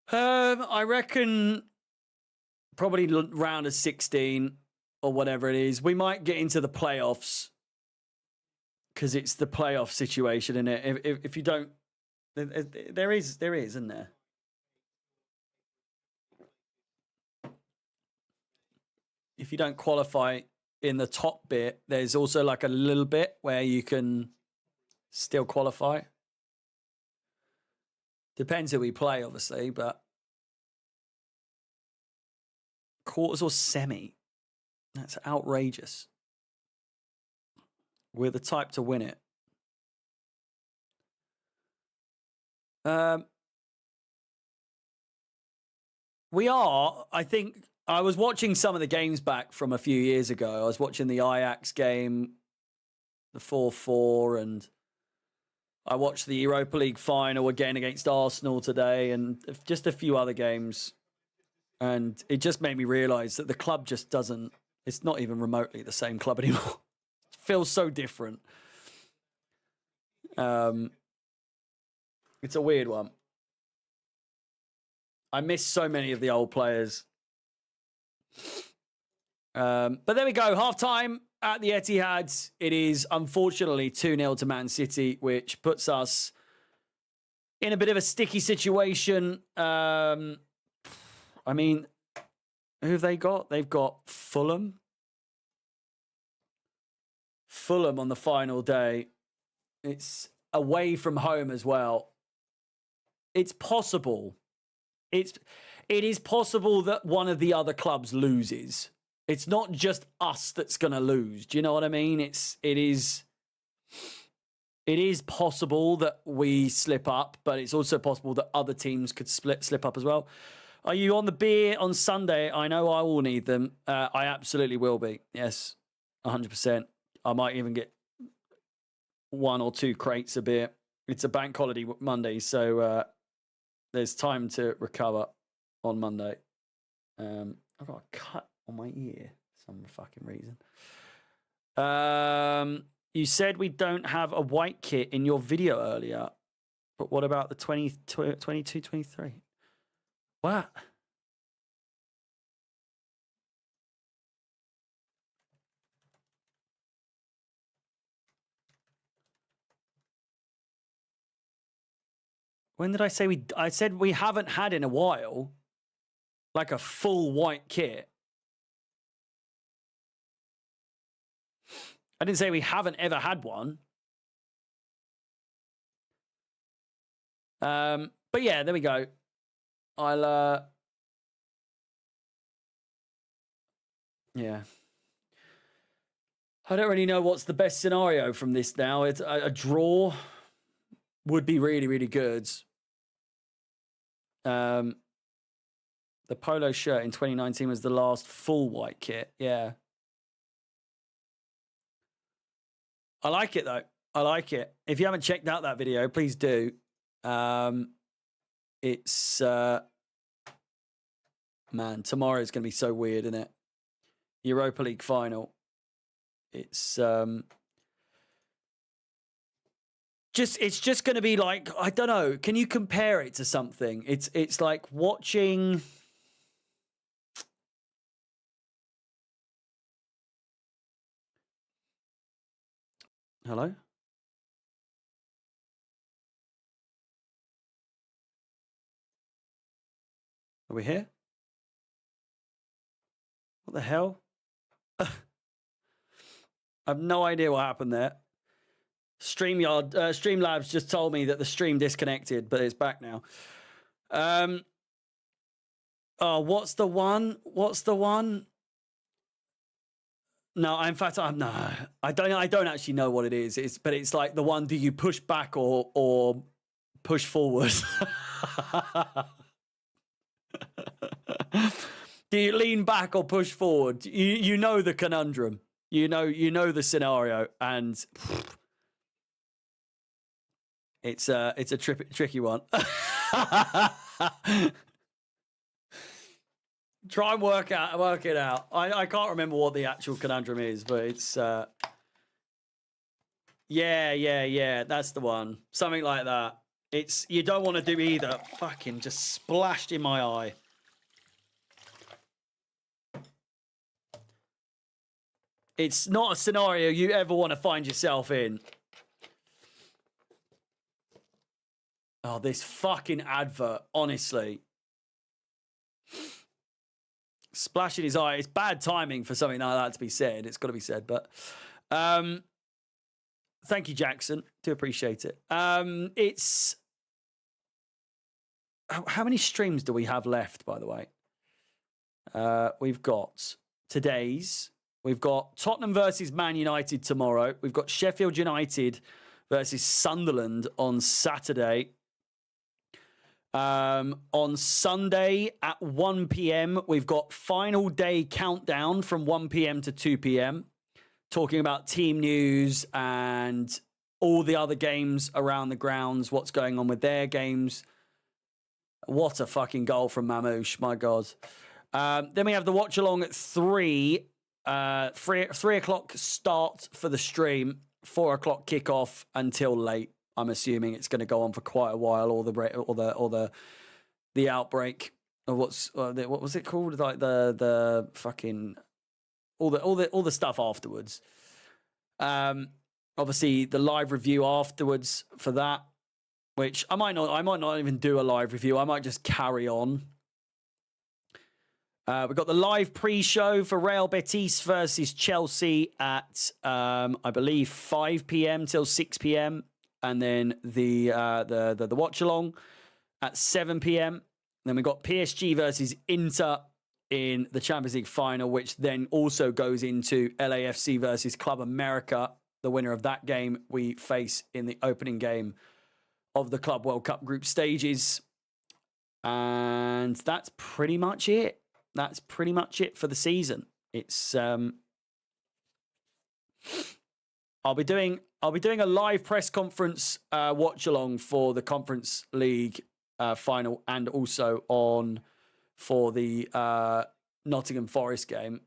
I reckon probably round of 16 or whatever it is. We might get into the playoffs because it's the playoff situation, isn't it? If you don't, there is, isn't there? If you don't qualify in the top bit, there's also like a little bit where you can still qualify. Depends who we play, obviously, but quarters or semi. That's outrageous. We're the type to win it. We are. I think I was watching some of the games back from a few years ago. I was watching the Ajax game, the 4-4, and I watched the Europa League final again against Arsenal today, and just a few other games. And it just made me realise that the club just doesn't, it's not even remotely the same club anymore. It feels so different. It's a weird one. I miss so many of the old players. But there we go. Half-time at the Etihad. It is unfortunately 2-0 to Man City, which puts us in a bit of a sticky situation. I mean, who have they got? They've got Fulham. Fulham on the final day. It's away from home as well. It's possible. It is possible that one of the other clubs loses. It's not just us that's going to lose. Do you know what I mean? It is possible that we slip up, but it's also possible that other teams could slip up as well. Are you on the beer on Sunday? I know I will need them. I absolutely will be. Yes, 100%. I might even get 1 or 2 crates of beer. It's a bank holiday Monday, so there's time to recover on Monday. I've got a cut on my ear for some fucking reason. You said we don't have a white kit in your video earlier, but what about the 22, 23? What? When did I say I said we haven't had in a while, like a full white kit. I didn't say we haven't ever had one. But yeah, there we go. Yeah. I don't really know what's the best scenario from this now. It's a draw would be really, really good. The polo shirt in 2019 was the last full white kit. Yeah. I like it, though. I like it. If you haven't checked out that video, please do. It's... man, tomorrow's going to be so weird, isn't it? Europa League final. It's... It's just going to be like, I don't know. Can you compare it to something? It's like watching... Hello? Are we here? What the hell? I have no idea what happened there. Streamlabs just told me that the stream disconnected, but it's back now. Oh, what's the one? What's the one? No, in fact, no. I don't actually know what it is. But it's like the one. Do you push back or push forward? Do you lean back or push forward? You know the conundrum. You know the scenario, and it's a tricky one. Try and work it out. I can't remember what the actual conundrum is, but it's yeah, that's the one. Something like that. It's you don't want to do either. Fucking just splashed in my eye. It's not a scenario you ever want to find yourself in. Oh, this fucking advert, honestly. Splash in his eye. It's bad timing for something like that to be said. It's got to be said, but thank you, Jackson. Do appreciate it. It's how many streams do we have left, by the way? We've got today's. We've got Tottenham versus Man United tomorrow. We've got Sheffield United versus Sunderland on Saturday. On Sunday at 1 p.m, we've got final day countdown from 1 p.m. to 2 p.m, talking about team news and all the other games around the grounds, what's going on with their games. What a fucking goal from Mamouche, my God. Then we have the watch along at 3 o'clock start for the stream, 4 o'clock kickoff until late. I'm assuming it's going to go on for quite a while, or the outbreak of what was it called? Like the fucking all the stuff afterwards. Obviously the live review afterwards for that, which I might not even do a live review. I might just carry on. We've got the live pre-show for Real Betis versus Chelsea at I believe 5 p.m. till 6 p.m. and then the watch along at 7 p.m. Then we've got PSG versus Inter in the Champions League final, which then also goes into LAFC versus Club America. The winner of that game we face in the opening game of the Club World Cup group stages. And that's pretty much it. That's pretty much it for the season. It's I'll be doing a live press conference watch along for the Conference League final, and also for the Nottingham Forest game.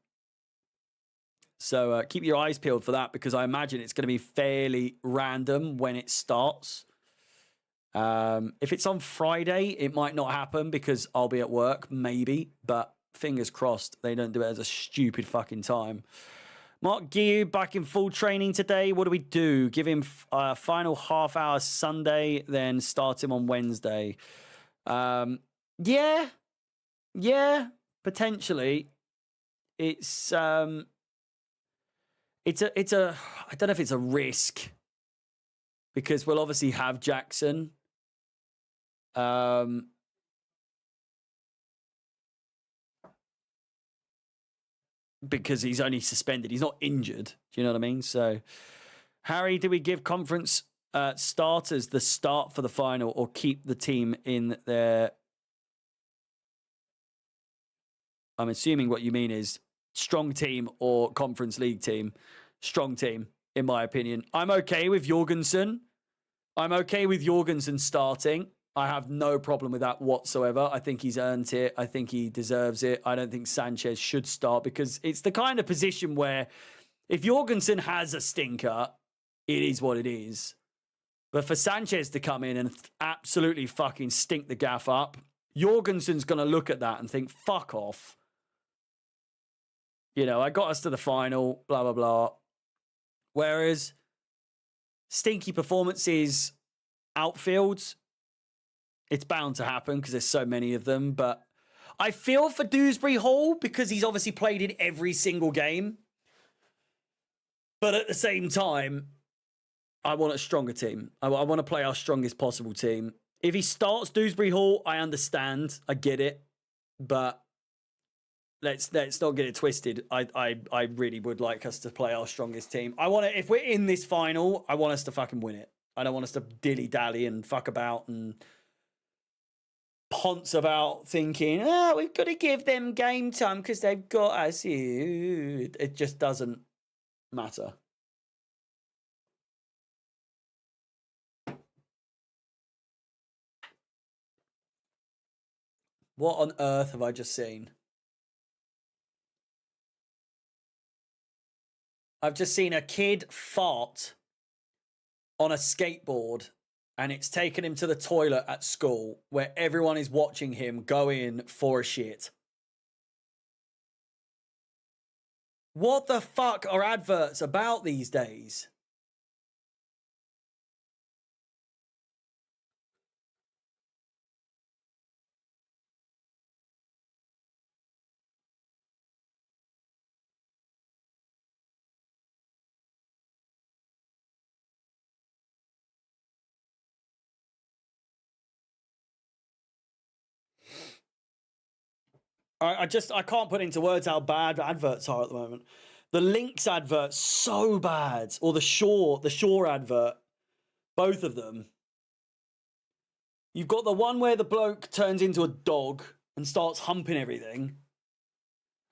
So keep your eyes peeled for that, because I imagine it's going to be fairly random when it starts. If it's on Friday, it might not happen because I'll be at work, maybe, but fingers crossed they don't do it as a stupid fucking time. Mark Guiu back in full training today. What do we do? Give him a final half hour Sunday, then start him on Wednesday. Yeah, potentially. It's a I don't know if it's a risk, because we'll obviously have Jackson. Because he's only suspended. He's not injured. Do you know what I mean? So, Harry, do we give conference starters the start for the final, or keep the team in their... I'm assuming what you mean is strong team or Conference League team. Strong team, in my opinion. I'm okay with Jorgensen. I'm okay with Jorgensen starting. I have no problem with that whatsoever. I think he's earned it. I think he deserves it. I don't think Sanchez should start, because it's the kind of position where if Jorgensen has a stinker, it is what it is. But for Sanchez to come in and absolutely fucking stink the gaff up, Jorgensen's going to look at that and think, fuck off. You know, I got us to the final, blah, blah, blah. Whereas stinky performances outfield. It's bound to happen because there's so many of them. But I feel for Dewsbury Hall because he's obviously played in every single game. But at the same time, I want a stronger team. I want to play our strongest possible team. If he starts Dewsbury Hall, I understand. I get it. But let's not get it twisted. I really would like us to play our strongest team. I want to, if we're in this final, I want us to fucking win it. I don't want us to dilly-dally and fuck about and ponce about thinking, oh, we've got to give them game time because they've got us. It just doesn't matter. What on earth have I just seen? I've just seen a kid fart on a skateboard and it's taken him to the toilet at school where everyone is watching him go in for a shit. What the fuck are adverts about these days? I can't put into words how bad adverts are at the moment. The Lynx advert, so bad. Or the Shore advert. Both of them. You've got the one where the bloke turns into a dog and starts humping everything.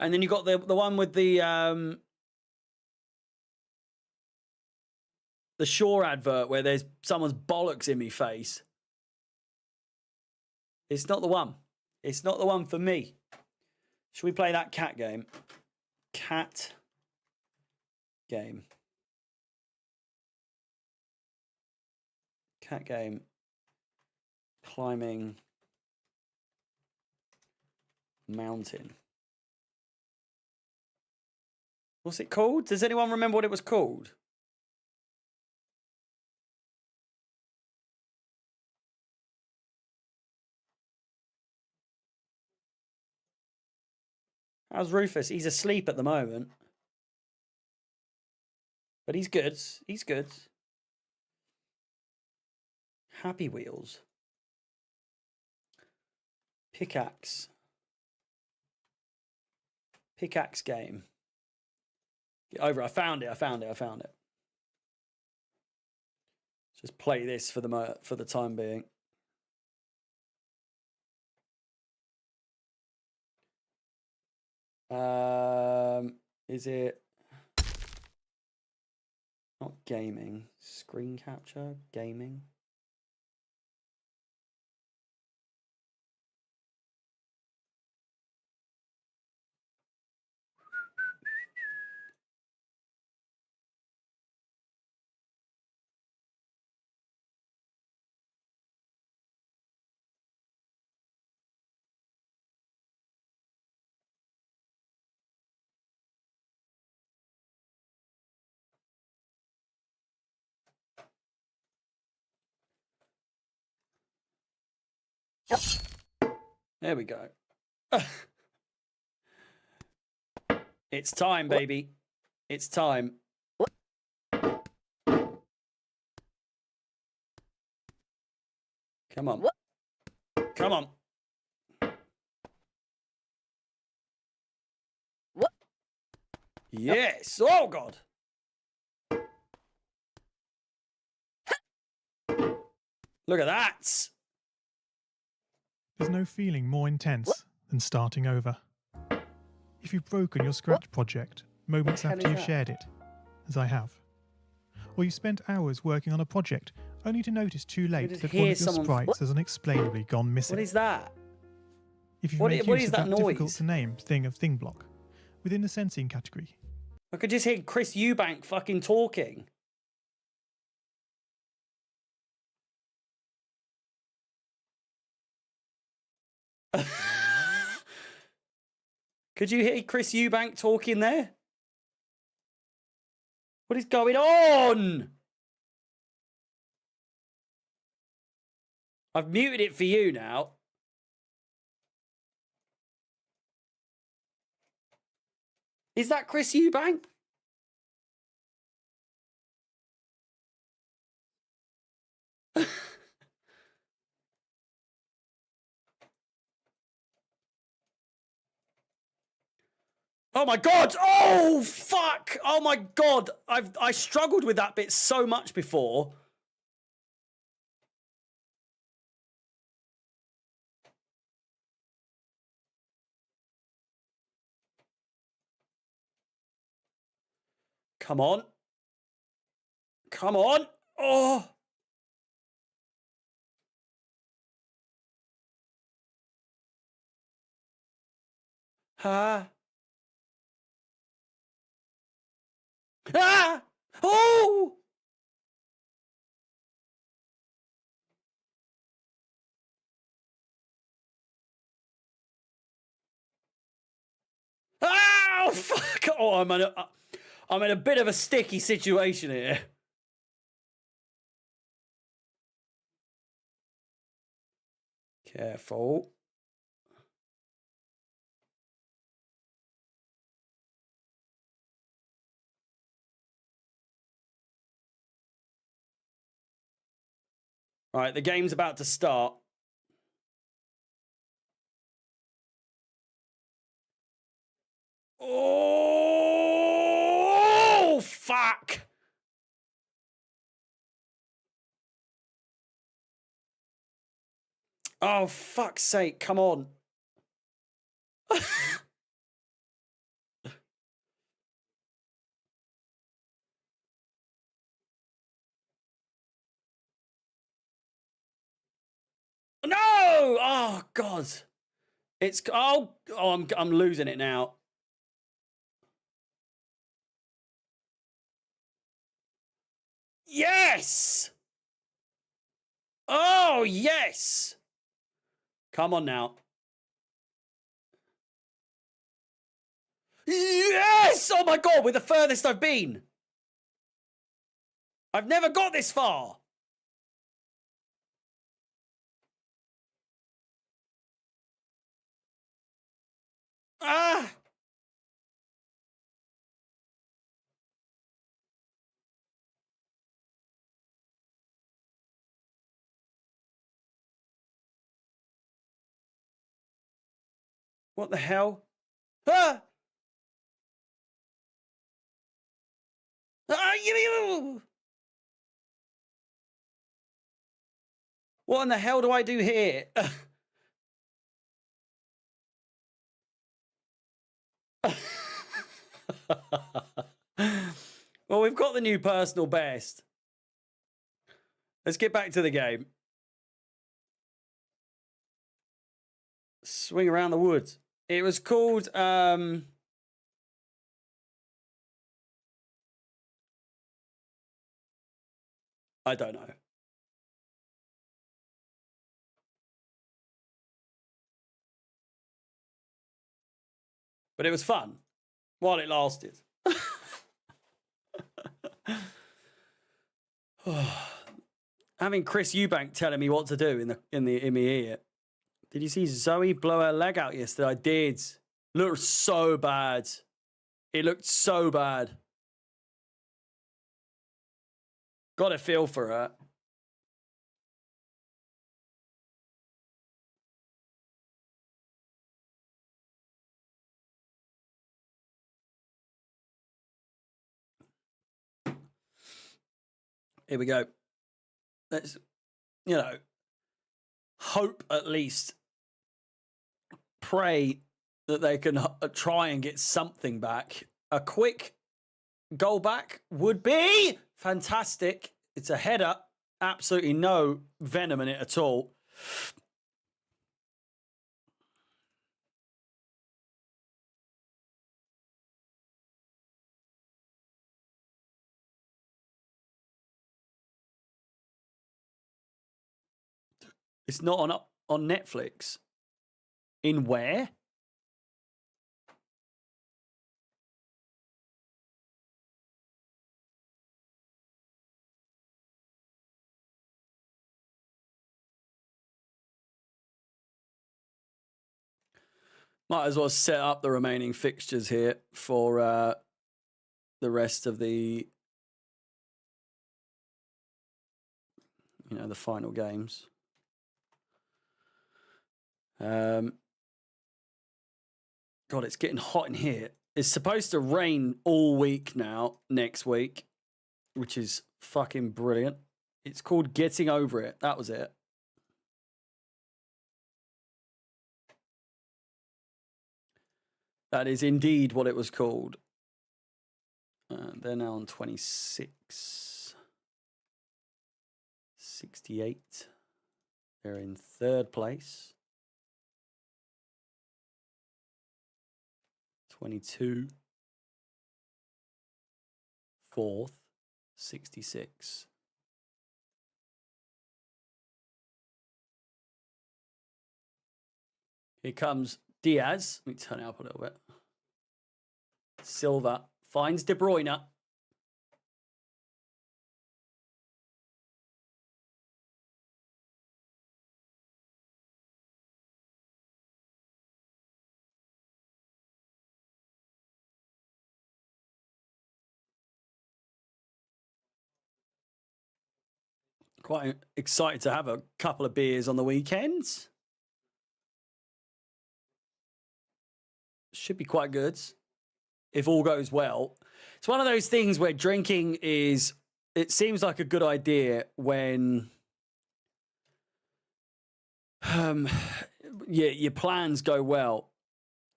And then you've got the one with the Shore advert where there's someone's bollocks in me face. It's not the one. It's not the one for me. Should we play that cat game? Cat game. Cat game. Climbing mountain. What's it called? Does anyone remember what it was called? How's Rufus? He's asleep at the moment. But he's good. He's good. Happy Wheels. Pickaxe. Pickaxe game. Get over it. I found it. Just play this for the time being. Is it not gaming? Screen capture? Gaming? There we go. It's time, baby. It's time. Come on. Come on. Yes. Oh, God. Look at that. There's no feeling more intense than starting over. If you've broken your Scratch project moments after you've shared it, as I have, or you spent hours working on a project only to notice too late that one of your sprites has unexplainably gone missing. What is that? If you've made use of that difficult to name thing block within the sensing category. I could just hear Chris Eubank fucking talking. Could you hear Chris Eubank talking there? What is going on? I've muted it for you now. Is that Chris Eubank? Oh my god! Oh fuck! Oh my god! I struggled with that bit so much before. Come on. Come on. Oh. Ah. Ah. Oh. Oh fuck! Oh, I'm in a bit of a sticky situation here. Careful. All right, the game's about to start. Oh, fuck. Oh, fuck's sake. Come on. No! Oh, God. It's... Oh, I'm losing it now. Yes! Oh, yes! Come on now. Yes! Oh, my God, we're the furthest I've been. I've never got this far. Ah! What the hell? Ah! Ah, what in the hell do I do here? Well, we've got the new personal best. Let's get back to the game. Swing around the woods. It was called... I don't know. But it was fun while it lasted. Having Chris Eubank telling me what to do in my ear. Did you see Zoe blow her leg out yesterday? I did. Looked so bad. It looked so bad. Got a feel for her. Here we go. Let's, hope at least. Pray that they can try and get something back. A quick goal back would be fantastic. It's a header. Absolutely no venom in it at all. It's not on Netflix. In where? Might as well set up the remaining fixtures here for the rest of the, the final games. God, it's getting hot in here. It's supposed to rain all week now, next week, which is fucking brilliant. It's called Getting Over It. That was it. That is indeed what it was called. They're now on 26. 68. They're in third place. 22. Fourth. 66. Here comes Diaz. Let me turn it up a little bit. Silva finds De Bruyne. Quite excited to have a couple of beers on the weekends. Should be quite good if all goes well. It's one of those things where drinking is, it seems like a good idea when your plans go well.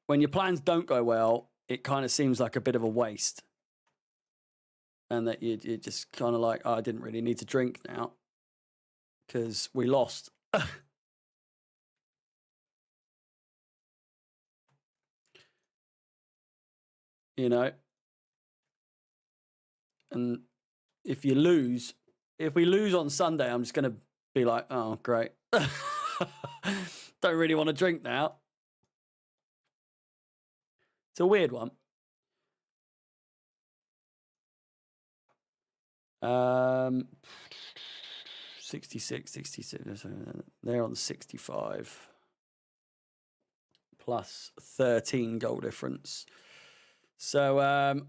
When your plans don't go well, it kind of seems like a bit of a waste. And that you're just kind of like, oh, I didn't really need to drink now because we lost. You know, and if we lose on Sunday, I'm just going to be like, oh, great. Don't really want to drink now. It's a weird one. 66, 66. They're on 65. Plus 13 goal difference. So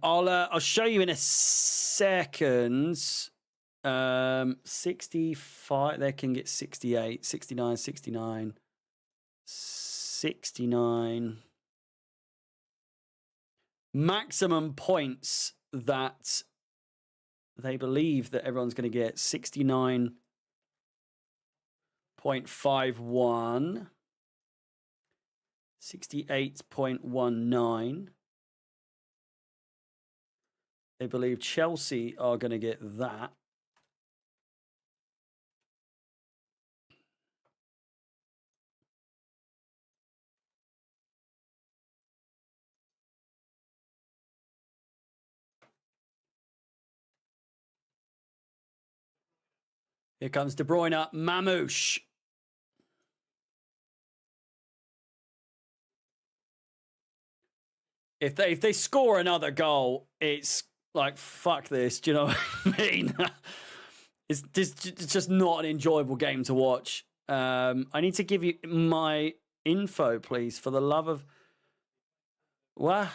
I'll show you in a second. 65, they can get 68, 69, 69, 69. Maximum points that they believe that everyone's going to get 69.51, 68.19. They believe Chelsea are going to get that. Here comes De Bruyne, Mamouche. If they score another goal, it's like, fuck this. Do you know what I mean? It's just not an enjoyable game to watch. I need to give you my info, please, for the love of... What?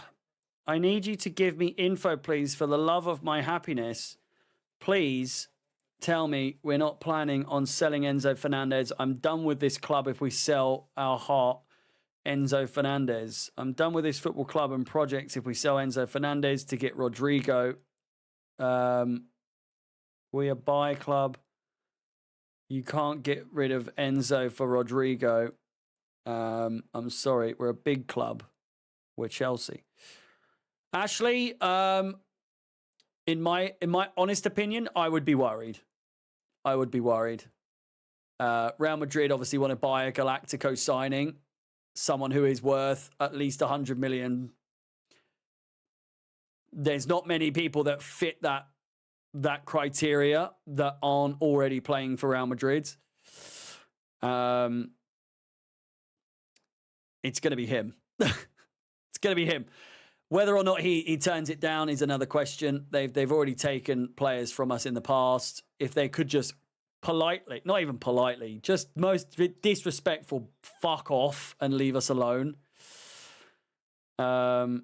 I need you to give me info, please, for the love of my happiness. Please tell me we're not planning on selling Enzo Fernandez. I'm done with this club if we sell our heart, Enzo Fernandez. I'm done with this football club and projects if we sell Enzo Fernandez to get Rodrigo. We a buy club. You can't get rid of Enzo for Rodrigo. I'm sorry, we're a big club. We're Chelsea. Ashley, in my honest opinion, I would be worried. Real Madrid obviously want to buy a Galactico signing, someone who is worth at least 100 million. There's not many people that fit that criteria that aren't already playing for Real Madrid. It's going to be him. It's going to be him. Whether or not he turns it down is another question. They've already taken players from us in the past. If they could just politely, not even politely, just most disrespectful, fuck off and leave us alone. that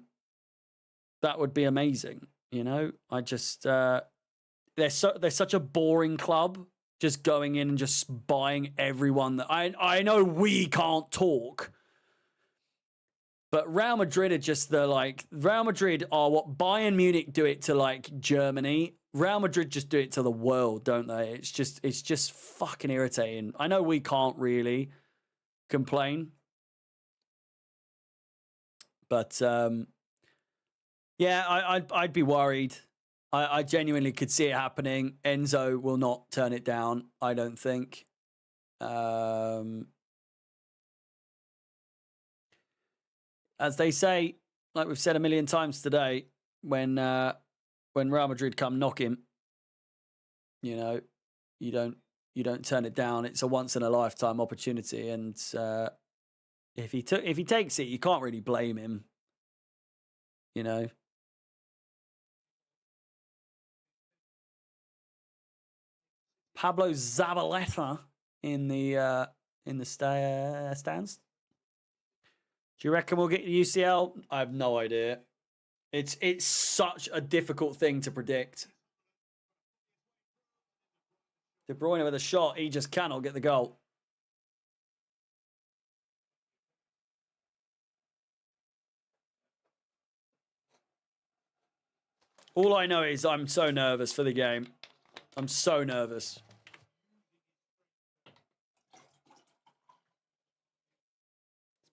would be amazing. You know, I just they're such a boring club. Just going in and just buying everyone that I know we can't talk. But Real Madrid are just Real Madrid are what Bayern Munich do it to like Germany. Real Madrid just do it to the world, don't they? It's just fucking irritating. I know we can't really complain. But yeah, I'd be worried. I genuinely could see it happening. Enzo will not turn it down, I don't think. As they say, like we've said a million times today, when Real Madrid come knocking, you know, you don't turn it down. It's a once in a lifetime opportunity, and if he takes it, you can't really blame him. You know. Pablo Zabaleta in the stands. Do you reckon we'll get UCL? I have no idea. It's such a difficult thing to predict. De Bruyne with a shot, he just cannot get the goal. All I know is I'm so nervous for the game. I'm so nervous.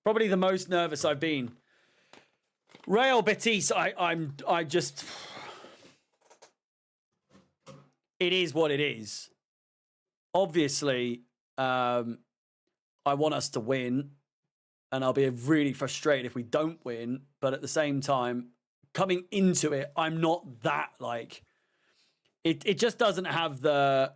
Probably the most nervous I've been. Real Betis, I just... It is what it is. Obviously, I want us to win, and I'll be really frustrated if we don't win, but at the same time, coming into it, I'm not that, like... It just doesn't have the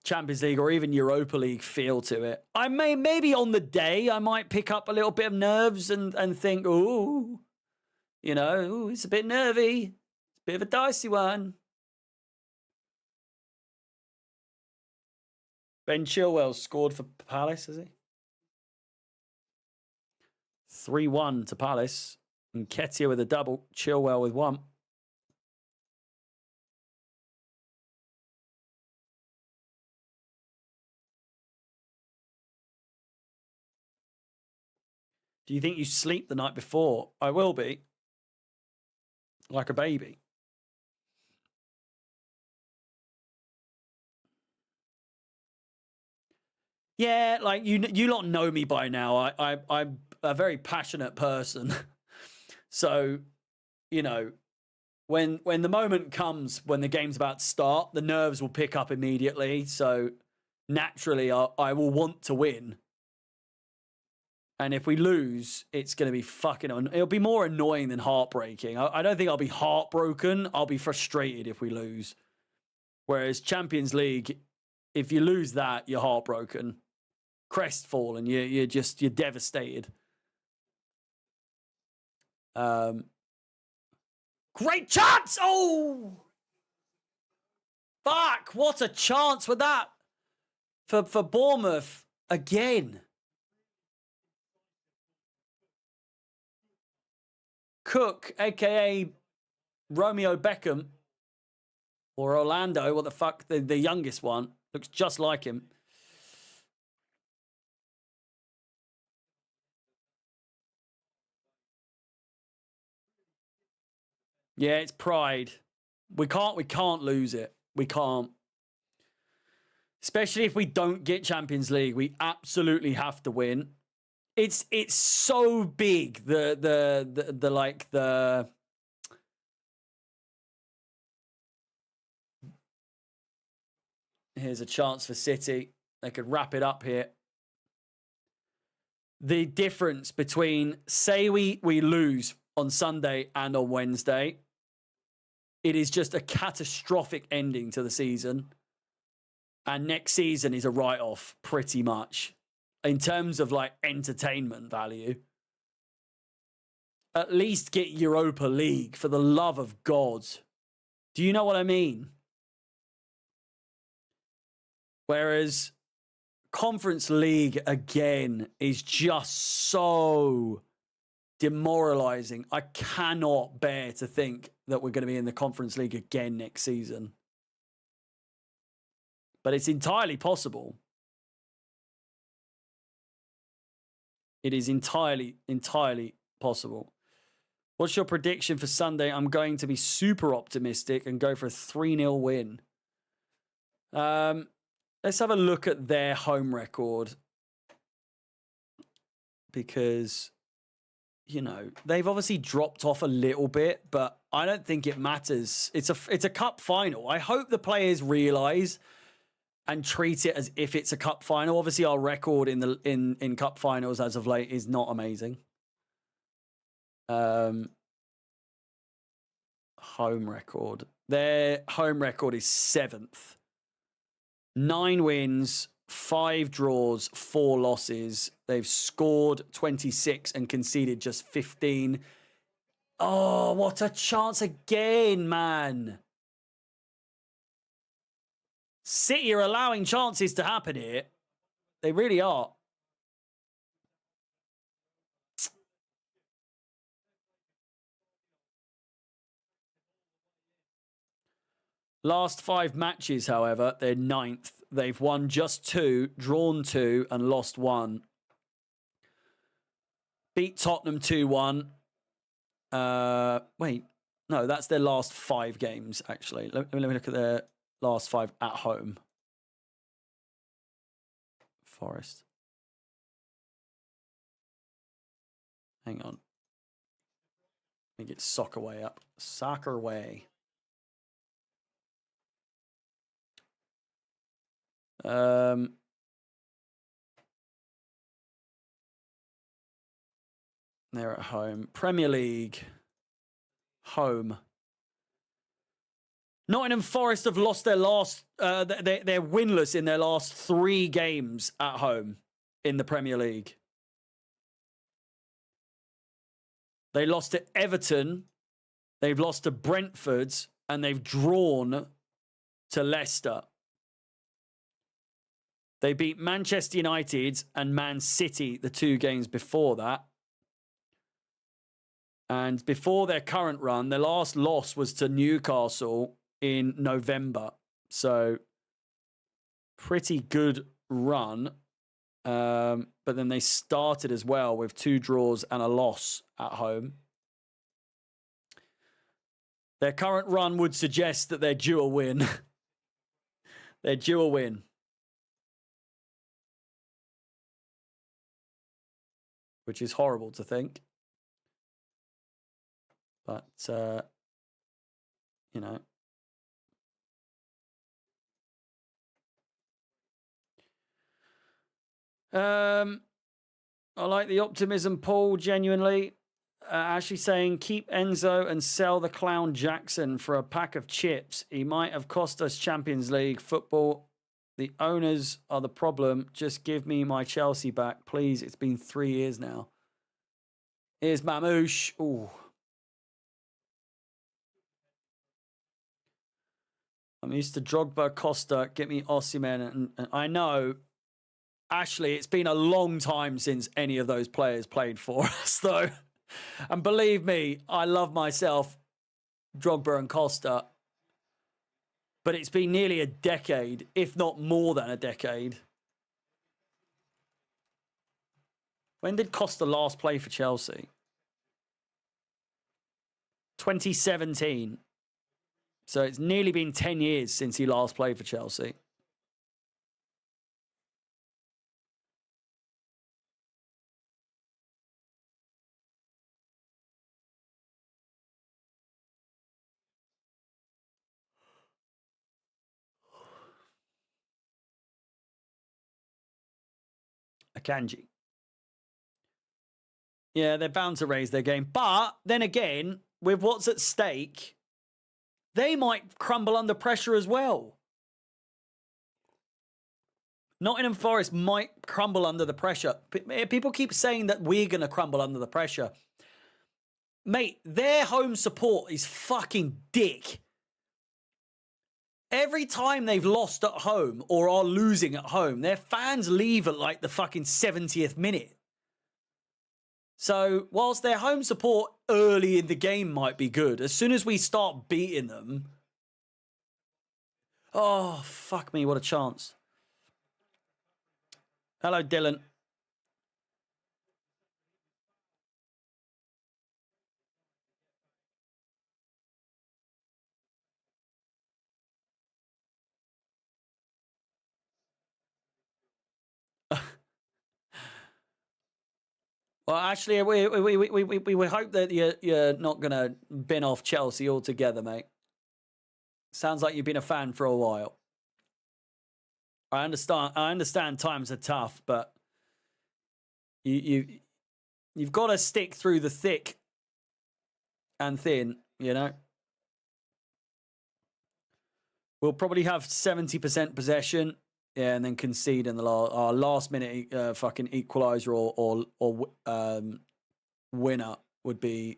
Champions League or even Europa League feel to it. I maybe on the day I might pick up a little bit of nerves and think, ooh, you know, ooh, it's a bit nervy. It's a bit of a dicey one. Ben Chilwell scored for Palace, has he? 3-1 to Palace. And Nketiah with a double. Chilwell with one. Do you think you sleep the night before? I will be. Like a baby. Yeah, like you lot know me by now. I'm a very passionate person. So, you know, when the moment comes when the game's about to start, the nerves will pick up immediately. So naturally, I will want to win. And if we lose, it's going to be fucking... It'll be more annoying than heartbreaking. I don't think I'll be heartbroken. I'll be frustrated if we lose. Whereas Champions League, if you lose that, you're heartbroken. Crestfallen. You're devastated. Great chance! Oh! Fuck! What a chance with that for Bournemouth again. Cook, a.k.a. Romeo Beckham, or Orlando, what the fuck, the youngest one, looks just like him. Yeah, it's pride. We can't lose it. We can't. Especially if we don't get Champions League, we absolutely have to win. It's so big, Here's a chance for City. They could wrap it up here. The difference between, say we lose on Sunday and on Wednesday, it is just a catastrophic ending to the season. And next season is a write-off, pretty much. In terms of, like, entertainment value. At least get Europa League, for the love of God. Do you know what I mean? Whereas Conference League again is just so demoralizing. I cannot bear to think that we're going to be in the Conference League again next season. But it's entirely possible. It is entirely possible. What's your prediction for Sunday? I'm going to be super optimistic and go for a 3-0 win. Let's have a look at their home record. Because, you know, they've obviously dropped off a little bit, but I don't think it matters. It's a cup final. I hope the players realise and treat it as if it's a cup final. Obviously, our record in cup finals as of late is not amazing. Home record. Their home record is 7th. 9 wins, 5 draws, 4 losses. They've scored 26 and conceded just 15. Oh, what a chance again, man. City are allowing chances to happen here. They really are. Last 5 matches, however, they're 9th. They've won just 2, drawn 2, and lost 1. Beat Tottenham 2-1. Wait, no, that's their last 5 games, actually. Let me look at their last 5 at home. Forest. Hang on. Let me get Soccer Way up. Soccer Way. They're at home. Premier League. Home. Nottingham Forest have lost their last... they're winless in their last 3 games at home in the Premier League. They lost to Everton. They've lost to Brentford. And they've drawn to Leicester. They beat Manchester United and Man City the 2 games before that. And before their current run, their last loss was to Newcastle in November. So, pretty good run. But then they started as well with 2 draws and a loss at home. Their current run would suggest that they're due a win. They're due a win. Which is horrible to think. But, you know. I like the optimism, Paul, genuinely. Actually saying, keep Enzo and sell the clown Jackson for a pack of chips. He might have cost us Champions League football. The owners are the problem. Just give me my Chelsea back, please. It's been 3 years now. Here's Mamouche. Ooh. I'm used to Drogba, Costa. Get me Osimhen. And I know, Ashley, it's been a long time since any of those players played for us, though. And believe me, I love myself, Drogba and Costa. But it's been nearly a decade, if not more than a decade. When did Costa last play for Chelsea? 2017. So it's nearly been 10 years since he last played for Chelsea. Akanji. Yeah, they're bound to raise their game. But then again, with what's at stake, they might crumble under pressure as well. Nottingham Forest might crumble under the pressure. People keep saying that we're going to crumble under the pressure. Mate, their home support is fucking dick. Every time they've lost at home or are losing at home, their fans leave at like the fucking 70th minute. So whilst their home support early in the game might be good, as soon as we start beating them, oh, fuck me, what a chance. Hello, Dylan. Well, actually, we hope that you're not going to bin off Chelsea altogether, mate. Sounds like you've been a fan for a while. I understand times are tough, but you've got to stick through the thick and thin, you know? We'll probably have 70% possession, yeah, and then concede in the last minute fucking equaliser or winner would be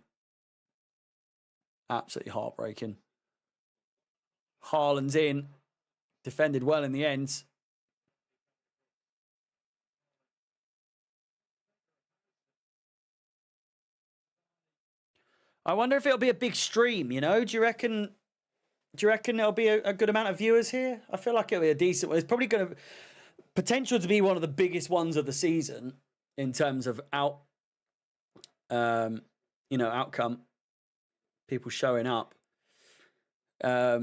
absolutely heartbreaking. Haaland's in, defended well in the end. I wonder if it'll be a big stream, you know? Do you reckon there'll be a good amount of viewers here? I feel like it'll be a decent one. It's probably going to potential to be one of the biggest ones of the season in terms of outcome, people showing up. I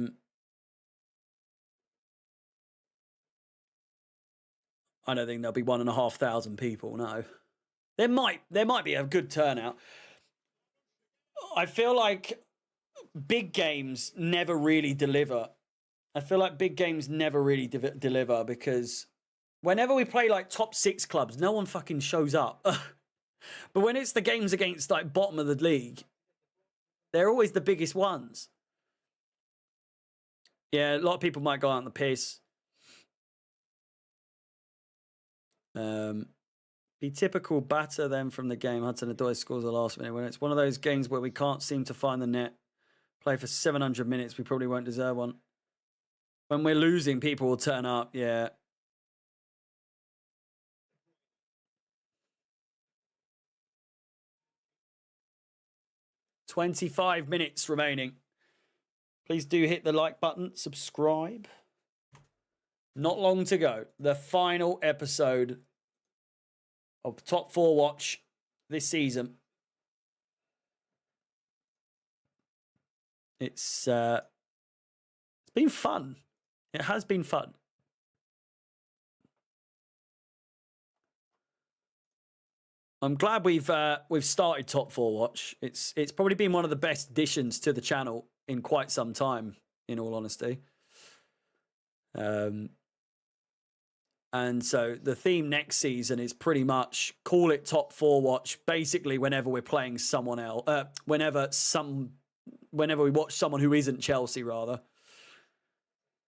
don't think there'll be 1,500 people. No, there might be a good turnout. I feel like big games never really deliver. I feel like big games never really deliver because whenever we play like top 6 clubs, no one fucking shows up. But when it's the games against like bottom of the league, they're always the biggest ones. Yeah, a lot of people might go out on the piss. Be typical batter then from the game. Hudson-Odoi scores the last minute. When it's one of those games where we can't seem to find the net, play for 700 minutes, we probably won't deserve one. When we're losing, people will turn up, yeah. "25 minutes remaining. Please do hit the like button, subscribe. Not long to go. The final episode of Top 4 Watch this season. It's been fun. It has been fun. I'm glad we've started Top 4 Watch. It's probably been one of the best additions to the channel in quite some time, in all honesty. And so the theme next season is pretty much call it Top 4 Watch. Basically, whenever we're playing someone else, whenever we watch someone who isn't Chelsea, rather.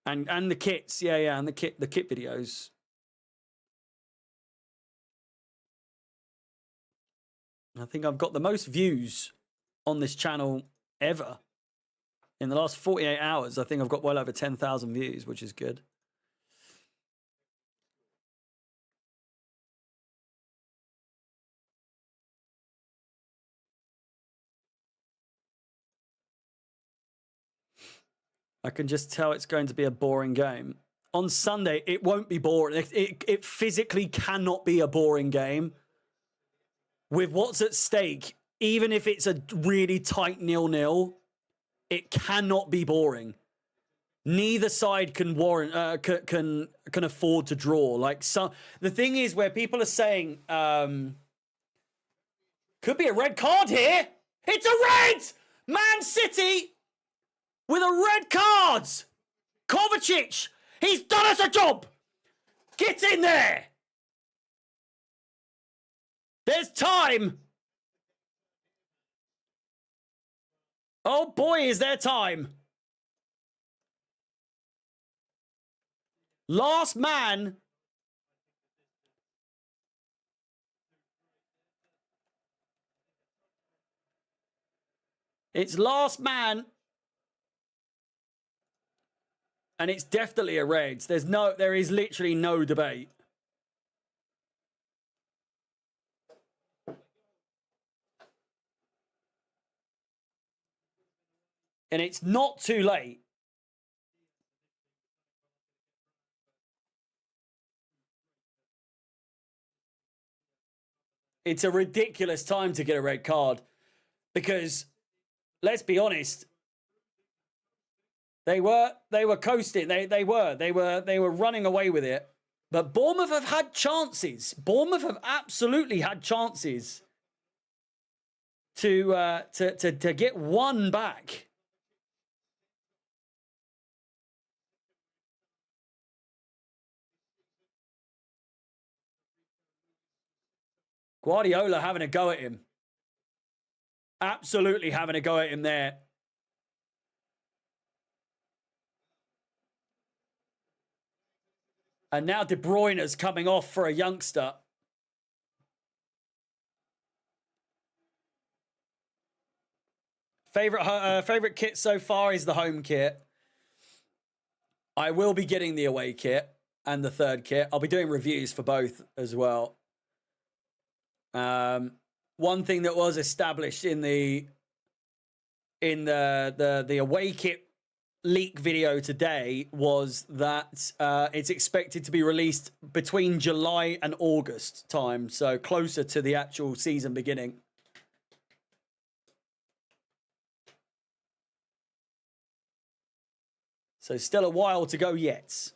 And the kits, yeah, and the kit videos. I think I've got the most views on this channel ever. In the last 48 hours, I think I've got well over 10,000 views, which is good. I can just tell it's going to be a boring game. On Sunday, it won't be boring. It physically cannot be a boring game. With what's at stake, even if it's a really tight 0-0, it cannot be boring. Neither side can can afford to draw. Like, so the thing is, where people are saying could be a red card here. It's a red! Man City with a red card. Kovacic, he's done us a job. Get in there. There's time. Oh boy, is there time. Last man. It's last man. And it's definitely a Reds. There is literally no debate. And it's not too late. It's a ridiculous time to get a red card because, let's be honest, they were coasting. They were running away with it. But Bournemouth have had chances. Bournemouth have absolutely had chances to get one back. Guardiola having a go at him. Absolutely having a go at him there. And now De Bruyne's coming off for a youngster. Favorite kit so far is the home kit. I will be getting the away kit and the third kit. I'll be doing reviews for both as well. One thing that was established in the away kit leak video today was that it's expected to be released between July and August time, so closer to the actual season beginning. So still a while to go yet.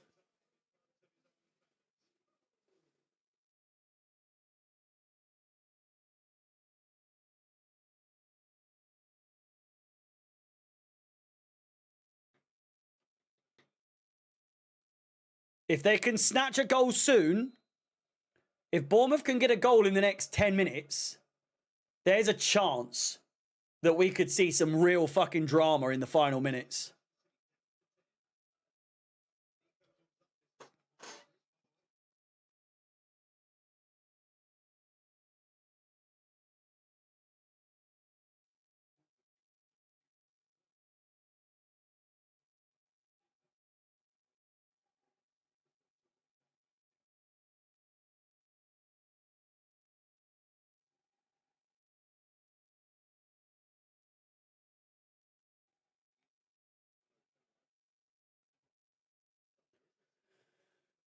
If they can snatch a goal soon, if Bournemouth can get a goal in the next 10 minutes, there's a chance that we could see some real fucking drama in the final minutes.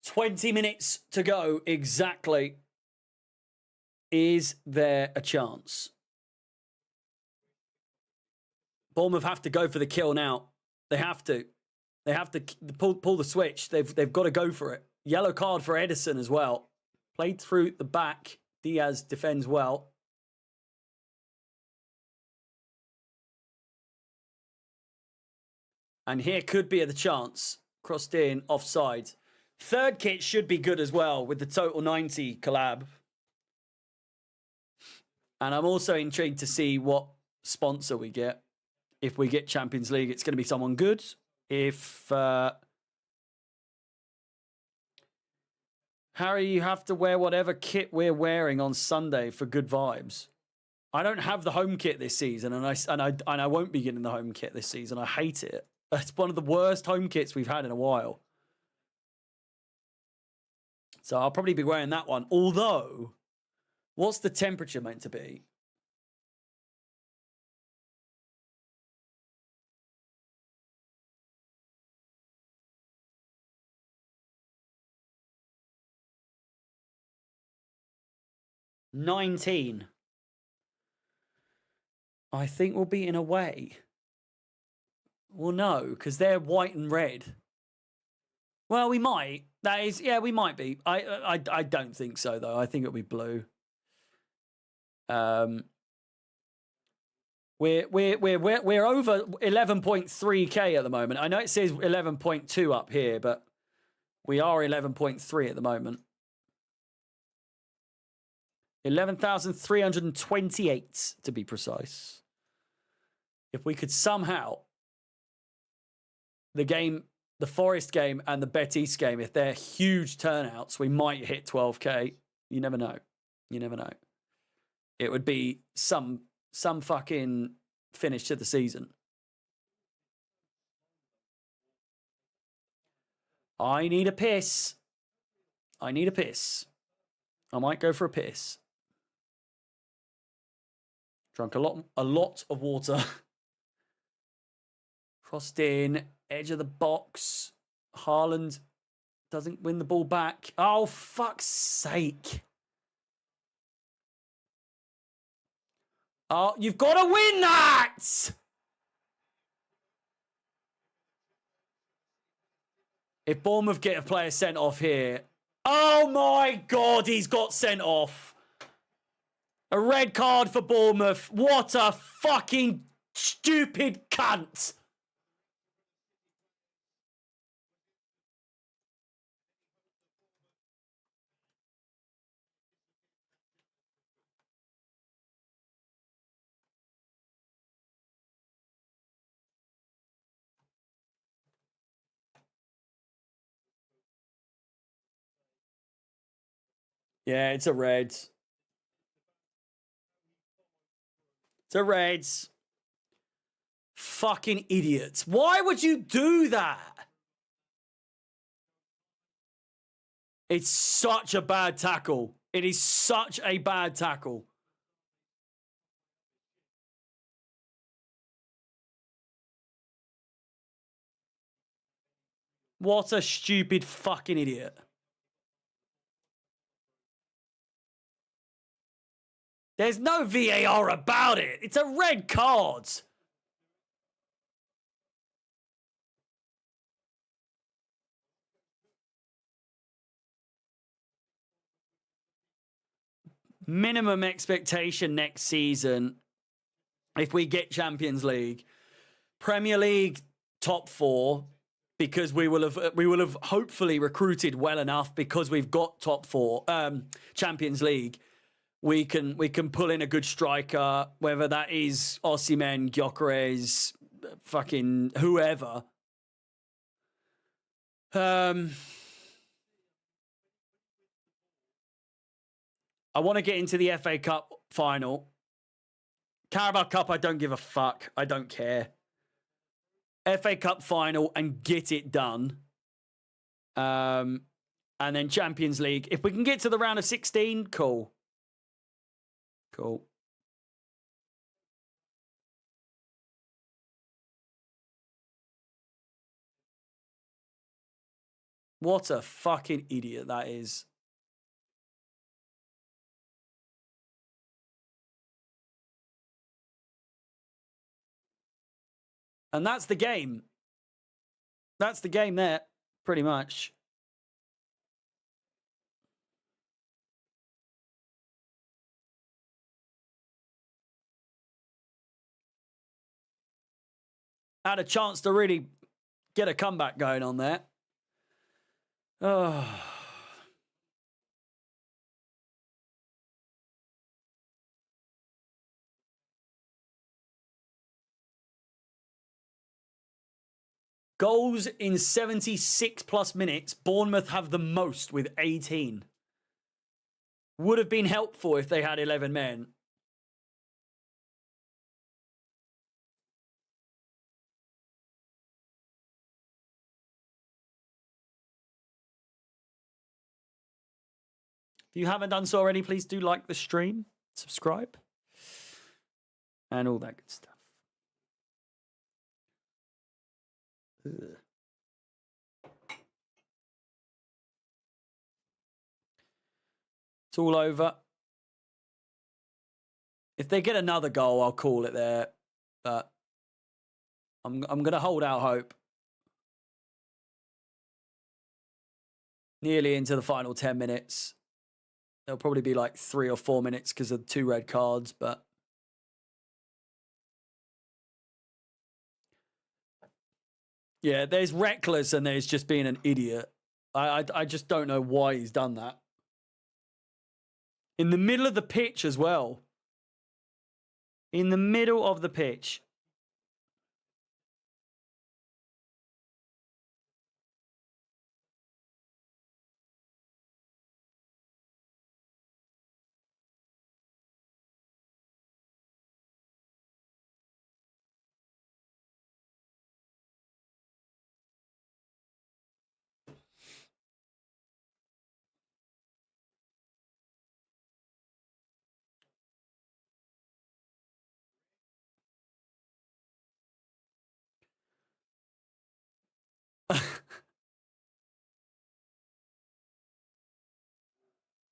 "20 minutes to go exactly. Is there a chance?" Bournemouth have to go for the kill now. They have to. They have to pull the switch. They've got to go for it. Yellow card for Edison as well. Played through the back. Diaz defends well. And here could be the chance. Crossed in, offside. Third kit should be good as well with the Total 90 collab. And I'm also intrigued to see what sponsor we get. If we get Champions League, it's going to be someone good. If Harry, you have to wear whatever kit we're wearing on Sunday for good vibes. I don't have the home kit this season, and I won't be getting the home kit this season. I hate it. It's one of the worst home kits we've had in a while. So I'll probably be wearing that one. Although, what's the temperature meant to be? "19. I think we'll be in away. Well, no, because they're white and red. Well, we might. That is, yeah, we might be. I don't think so though. I think it'll be blue. We're over 11.3k at the moment. I know it says 11.2 up here, but we are 11.3 at the moment. 11,328 to be precise. If we could somehow, the Forest game and the Betis game, if they're huge turnouts, we might hit 12k. You never know. You never know. It would be some fucking finish to the season. I need a piss. I need a piss. I might go for a piss. Drunk a lot of water. Crossed in, edge of the box. Haaland doesn't win the ball back. Oh, fuck's sake. Oh, you've got to win that! If Bournemouth get a player sent off here. Oh my God, he's got sent off. A red card for Bournemouth. What a fucking stupid cunt. Yeah, it's a Reds. It's a Reds. Fucking idiots. Why would you do that? It's such a bad tackle. It is such a bad tackle. What a stupid fucking idiot. There's no VAR about it. It's a red card. Minimum expectation next season, if we get Champions League, Premier League top 4, because we will have hopefully recruited well enough because we've got top 4 Champions League. We can pull in a good striker, whether that is Osimhen, Gyökeres, fucking whoever. I want to get into the FA Cup final. Carabao Cup, I don't give a fuck. I don't care. FA Cup final and get it done. And then Champions League. If we can get to the round of 16, cool. Cool. What a fucking idiot that is. And that's the game. That's the game there, pretty much. Had a chance to really get a comeback going on there. Oh. Goals in 76 plus minutes. Bournemouth have the most with 18. Would have been helpful if they had 11 men. If you haven't done so already, please do like the stream, subscribe, and all that good stuff. Ugh. It's all over. If they get another goal, I'll call it there. But I'm going to hold out hope. Nearly into the final 10 minutes. There'll probably be like 3 or 4 minutes because of 2 red cards, but yeah, there's reckless and there's just being an idiot. I just don't know why he's done that. In the middle of the pitch as well. In the middle of the pitch.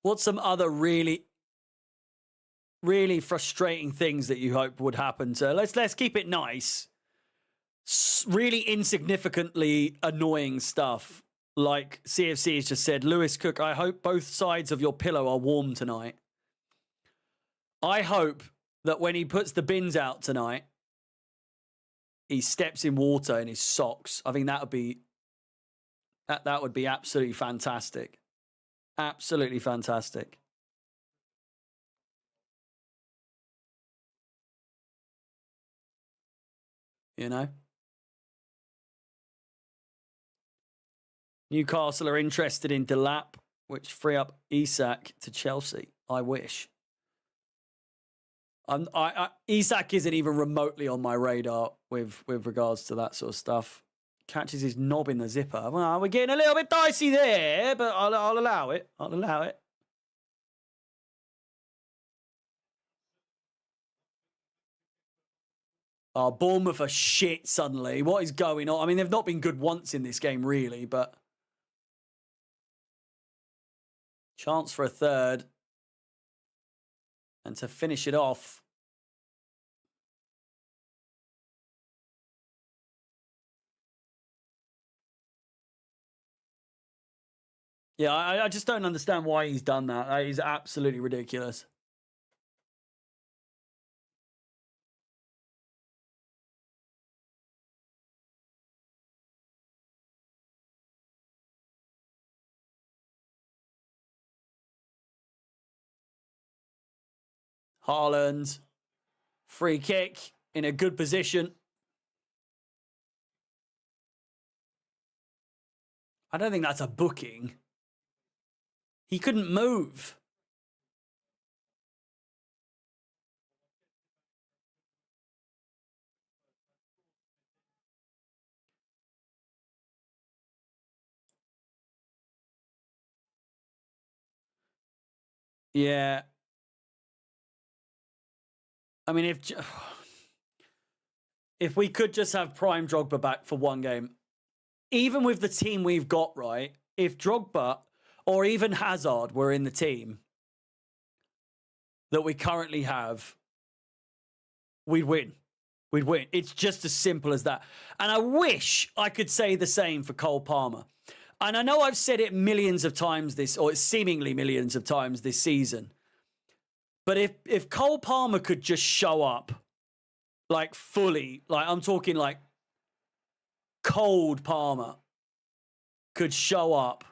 What's some other really frustrating things that you hope would happen to? Let's keep it nice. Really insignificantly annoying stuff. Like CFC has just said, Lewis Cook, I hope both sides of your pillow are warm tonight. I hope that when he puts the bins out tonight, he steps in water in his socks. I think that would be absolutely fantastic. Absolutely fantastic. You know? Newcastle are interested in Delap, which free up Isak to Chelsea. I wish. Isak isn't even remotely on my radar with regards to that sort of stuff. Catches his knob in the zipper. Well, we're getting a little bit dicey there, but I'll allow it. I'll allow it. Oh, Bournemouth are shit suddenly. What is going on? I mean, they've not been good once in this game, really, but... Chance for a third. And to finish it off... Yeah, I just don't understand why he's done that. That is absolutely ridiculous. Haaland, free kick in a good position. I don't think that's a booking. He couldn't move. Yeah. I mean, if we could just have Prime Drogba back for one game, even with the team we've got, right, if Drogba or even Hazard were in the team that we currently have, we'd win. We'd win. It's just as simple as that. And I wish I could say the same for Cole Palmer. And I know I've said it millions of times or seemingly millions of times this season. But if Cole Palmer could just show up, like fully, like I'm talking like cold Palmer could show up.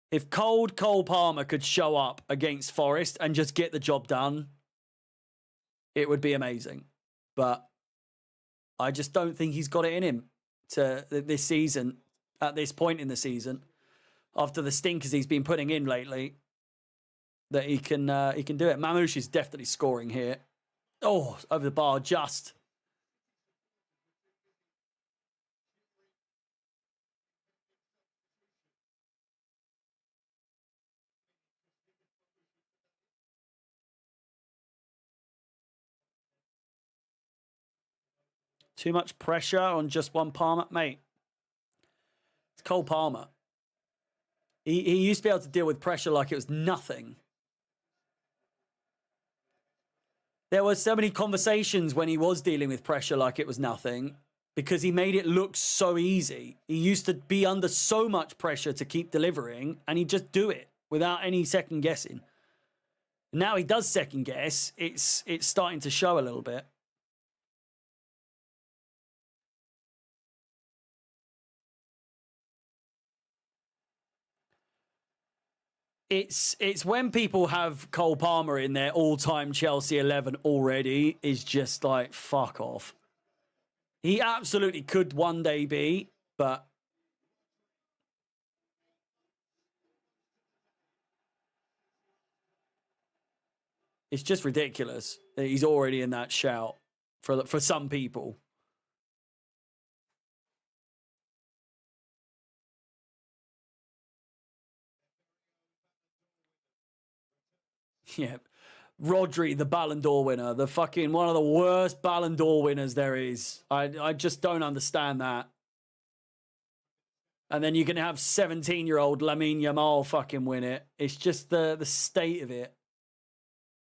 If Cole Palmer could show up against Forest and just get the job done, it would be amazing. But I just don't think he's got it in him to this season, at this point in the season, after the stinkers he's been putting in lately, that he can do it. Mamouche is definitely scoring here. Oh, over the bar, just. Too much pressure on just one Palmer. Mate, it's Cole Palmer. He used to be able to deal with pressure like it was nothing. There were so many conversations when he was dealing with pressure like it was nothing because he made it look so easy. He used to be under so much pressure to keep delivering and he'd just do it without any second guessing. Now he does second guess. It's starting to show a little bit. It's when people have Cole Palmer in their all-time Chelsea 11 already is just like, fuck off. He absolutely could one day be, but it's just ridiculous that he's already in that shout for some people. Yeah. Rodri, the Ballon d'Or winner, the fucking one of the worst Ballon d'Or winners there is. I just don't understand that. And then you can have 17-year-old Lamine Yamal fucking win it. It's just the state of it.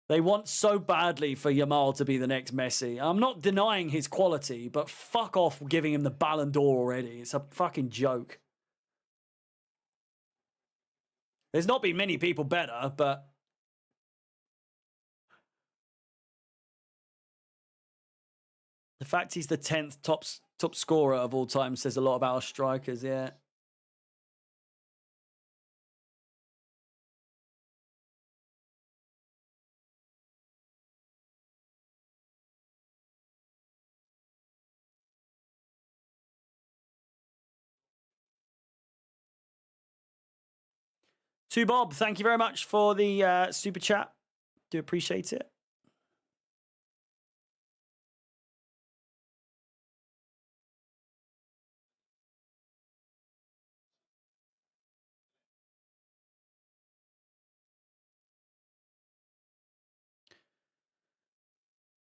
They want so badly for Yamal to be the next Messi. I'm not denying his quality, but fuck off giving him the Ballon d'Or already. It's a fucking joke. There's not been many people better, but... The fact he's the 10th top scorer of all time says a lot about our strikers, yeah. To Bob, thank you very much for the super chat. Do appreciate it.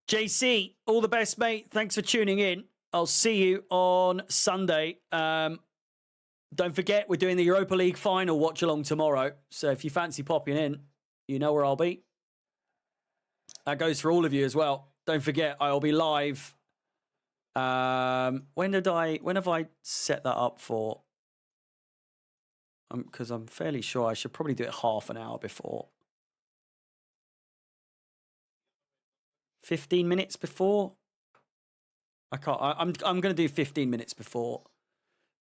JC, all the best, mate. Thanks for tuning in. I'll see you on Sunday. Don't forget, we're doing the Europa League final watch along tomorrow. So if you fancy popping in, you know where I'll be. That goes for all of you as well. Don't forget, I'll be live. When have I set that up for? Because I'm fairly sure I should probably do it half an hour before. 15 minutes before? I can't. I'm going to do 15 minutes before.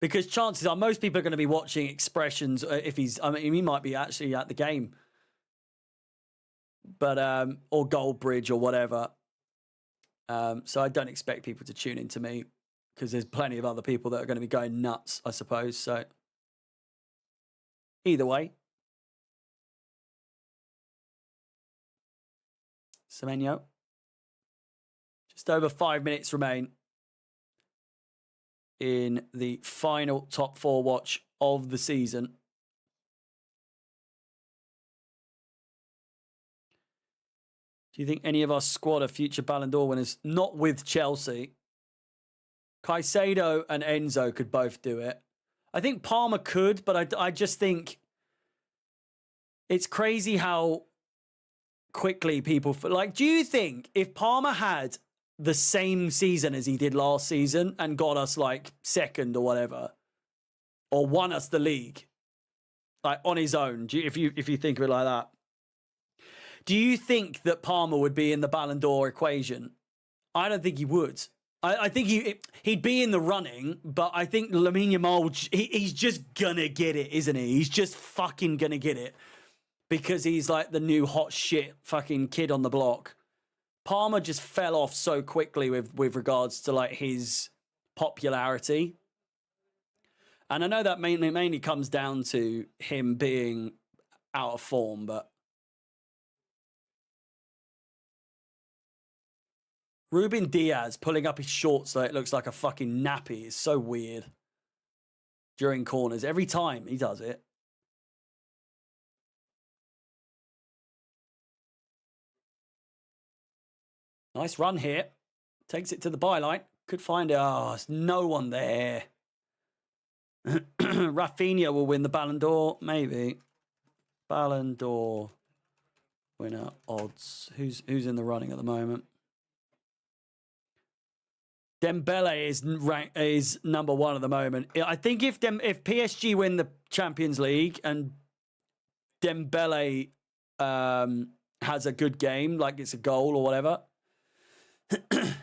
Because chances are most people are going to be watching Expressions if he's... I mean, he might be actually at the game. But, or Goldbridge or whatever. So I don't expect people to tune into me because there's plenty of other people that are going to be going nuts, I suppose. So either way. Semenyo. Just over 5 minutes remain in the final top four watch of the season. Do you think any of our squad are future Ballon d'Or winners? Not with Chelsea. Caicedo and Enzo could both do it. I think Palmer could, but I just think it's crazy how quickly people... Like, do you think if Palmer had the same season as he did last season and got us, like, second or whatever, or won us the league, like, on his own, if you think of it like that, do you think that Palmer would be in the Ballon d'Or equation? I don't think he would. I think he'd be in the running, but I think Lamine Yamal, he's just gonna get it, isn't he? He's just fucking gonna get it because he's like the new hot shit fucking kid on the block. Palmer just fell off so quickly with regards to like his popularity. And I know that mainly comes down to him being out of form, but Ruben Diaz pulling up his shorts so it looks like a fucking nappy is so weird. During corners, every time he does it. Nice run here. Takes it to the byline. Could find it. Oh, there's no one there. Rafinha will win the Ballon d'Or, maybe. Ballon d'Or winner odds. Who's in the running at the moment? Dembele is number one at the moment. I think if PSG win the Champions League and Dembele has a good game, like it's a goal or whatever,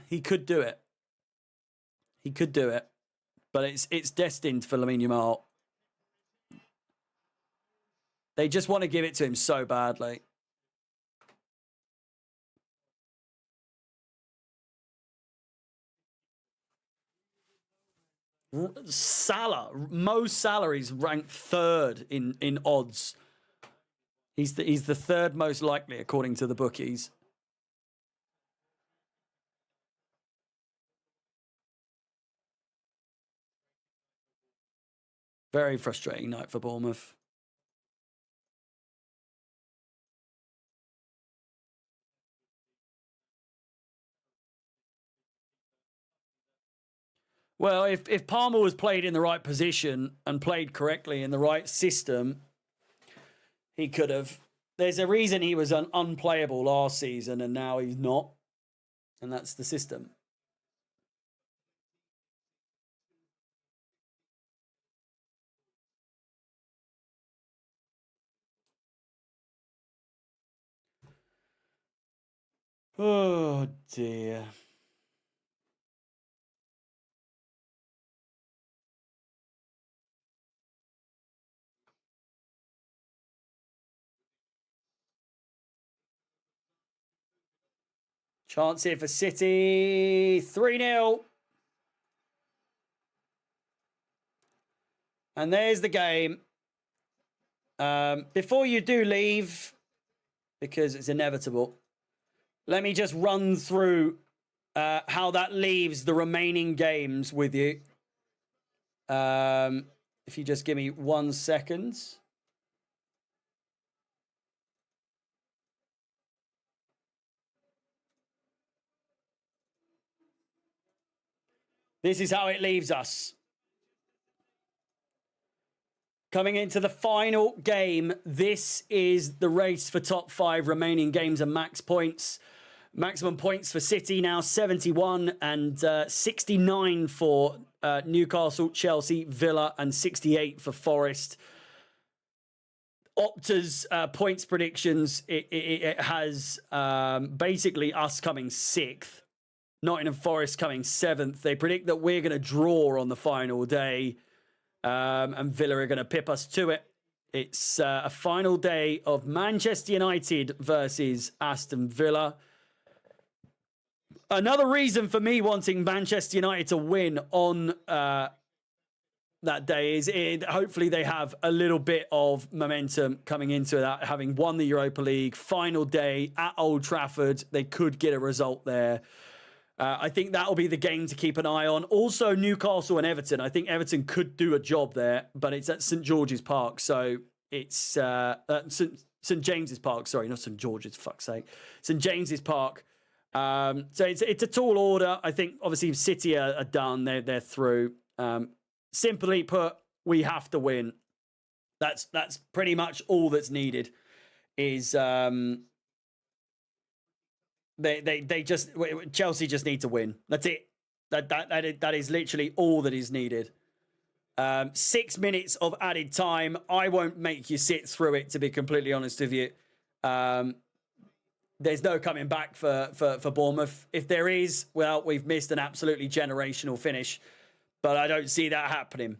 he could do it. He could do it. But it's destined for Lamine Yamal. They just want to give it to him so badly. Mo Salah is ranked third in odds. He's the third most likely according to the bookies. Very frustrating night for Bournemouth. Well, if Palmer was played in the right position and played correctly in the right system, he could have. There's a reason he was unplayable last season and now he's not. And that's the system. Oh, dear. Chance here for City. 3-0. And there's the game. Before you do leave, because it's inevitable, let me just run through how that leaves the remaining games with you. If you just give me 1 second. This is how it leaves us. Coming into the final game, this is the race for top 5 remaining games and max points. Maximum points for City now 71 and 69 for Newcastle, Chelsea, Villa, and 68 for Forest. Opta's points predictions, it has basically us coming 6th. Nottingham Forest coming 7th. They predict that we're going to draw on the final day. And Villa are going to pip us to it. It's a final day of Manchester United versus Aston Villa. Another reason for me wanting Manchester United to win on that day is hopefully they have a little bit of momentum coming into that, having won the Europa League. Final day at Old Trafford. They could get a result there. I think that'll be the game to keep an eye on. Also, Newcastle and Everton. I think Everton could do a job there, but it's at St. George's Park. So it's St. James's Park. Sorry, not St. George's, fuck's sake. St. James's Park. So it's a tall order. I think, obviously, City are done. They're through. Simply put, we have to win. That's pretty much all that's needed is... They just Chelsea just need to win. That's it. That is literally all that is needed. 6 minutes of added time. I won't make you sit through it, to be completely honest with you. There's no coming back for Bournemouth. If there is, well, we've missed an absolutely generational finish. But I don't see that happening.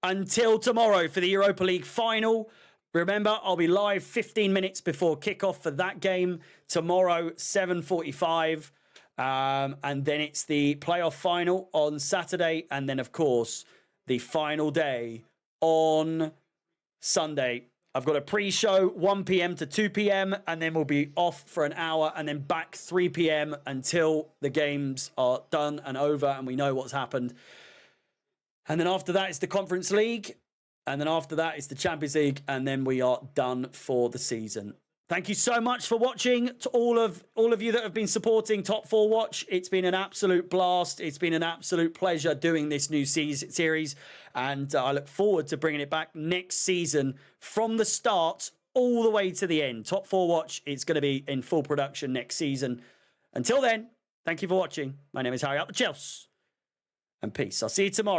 Until tomorrow for the Europa League final. Remember, I'll be live 15 minutes before kickoff for that game. Tomorrow, 7:45. And then it's the playoff final on Saturday. And then, of course, the final day on Sunday. I've got a pre-show, 1 p.m. to 2 p.m. And then we'll be off for an hour and then back 3 p.m. until the games are done and over and we know what's happened. And then after that, it's the Conference League. And then after that, it's the Champions League. And then we are done for the season. Thank you so much for watching. To all of you that have been supporting Top 4 Watch, it's been an absolute blast. It's been an absolute pleasure doing this new series. And I look forward to bringing it back next season from the start all the way to the end. Top 4 Watch, it's going to be in full production next season. Until then, thank you for watching. My name is Harry Up the Chels. And peace. I'll see you tomorrow.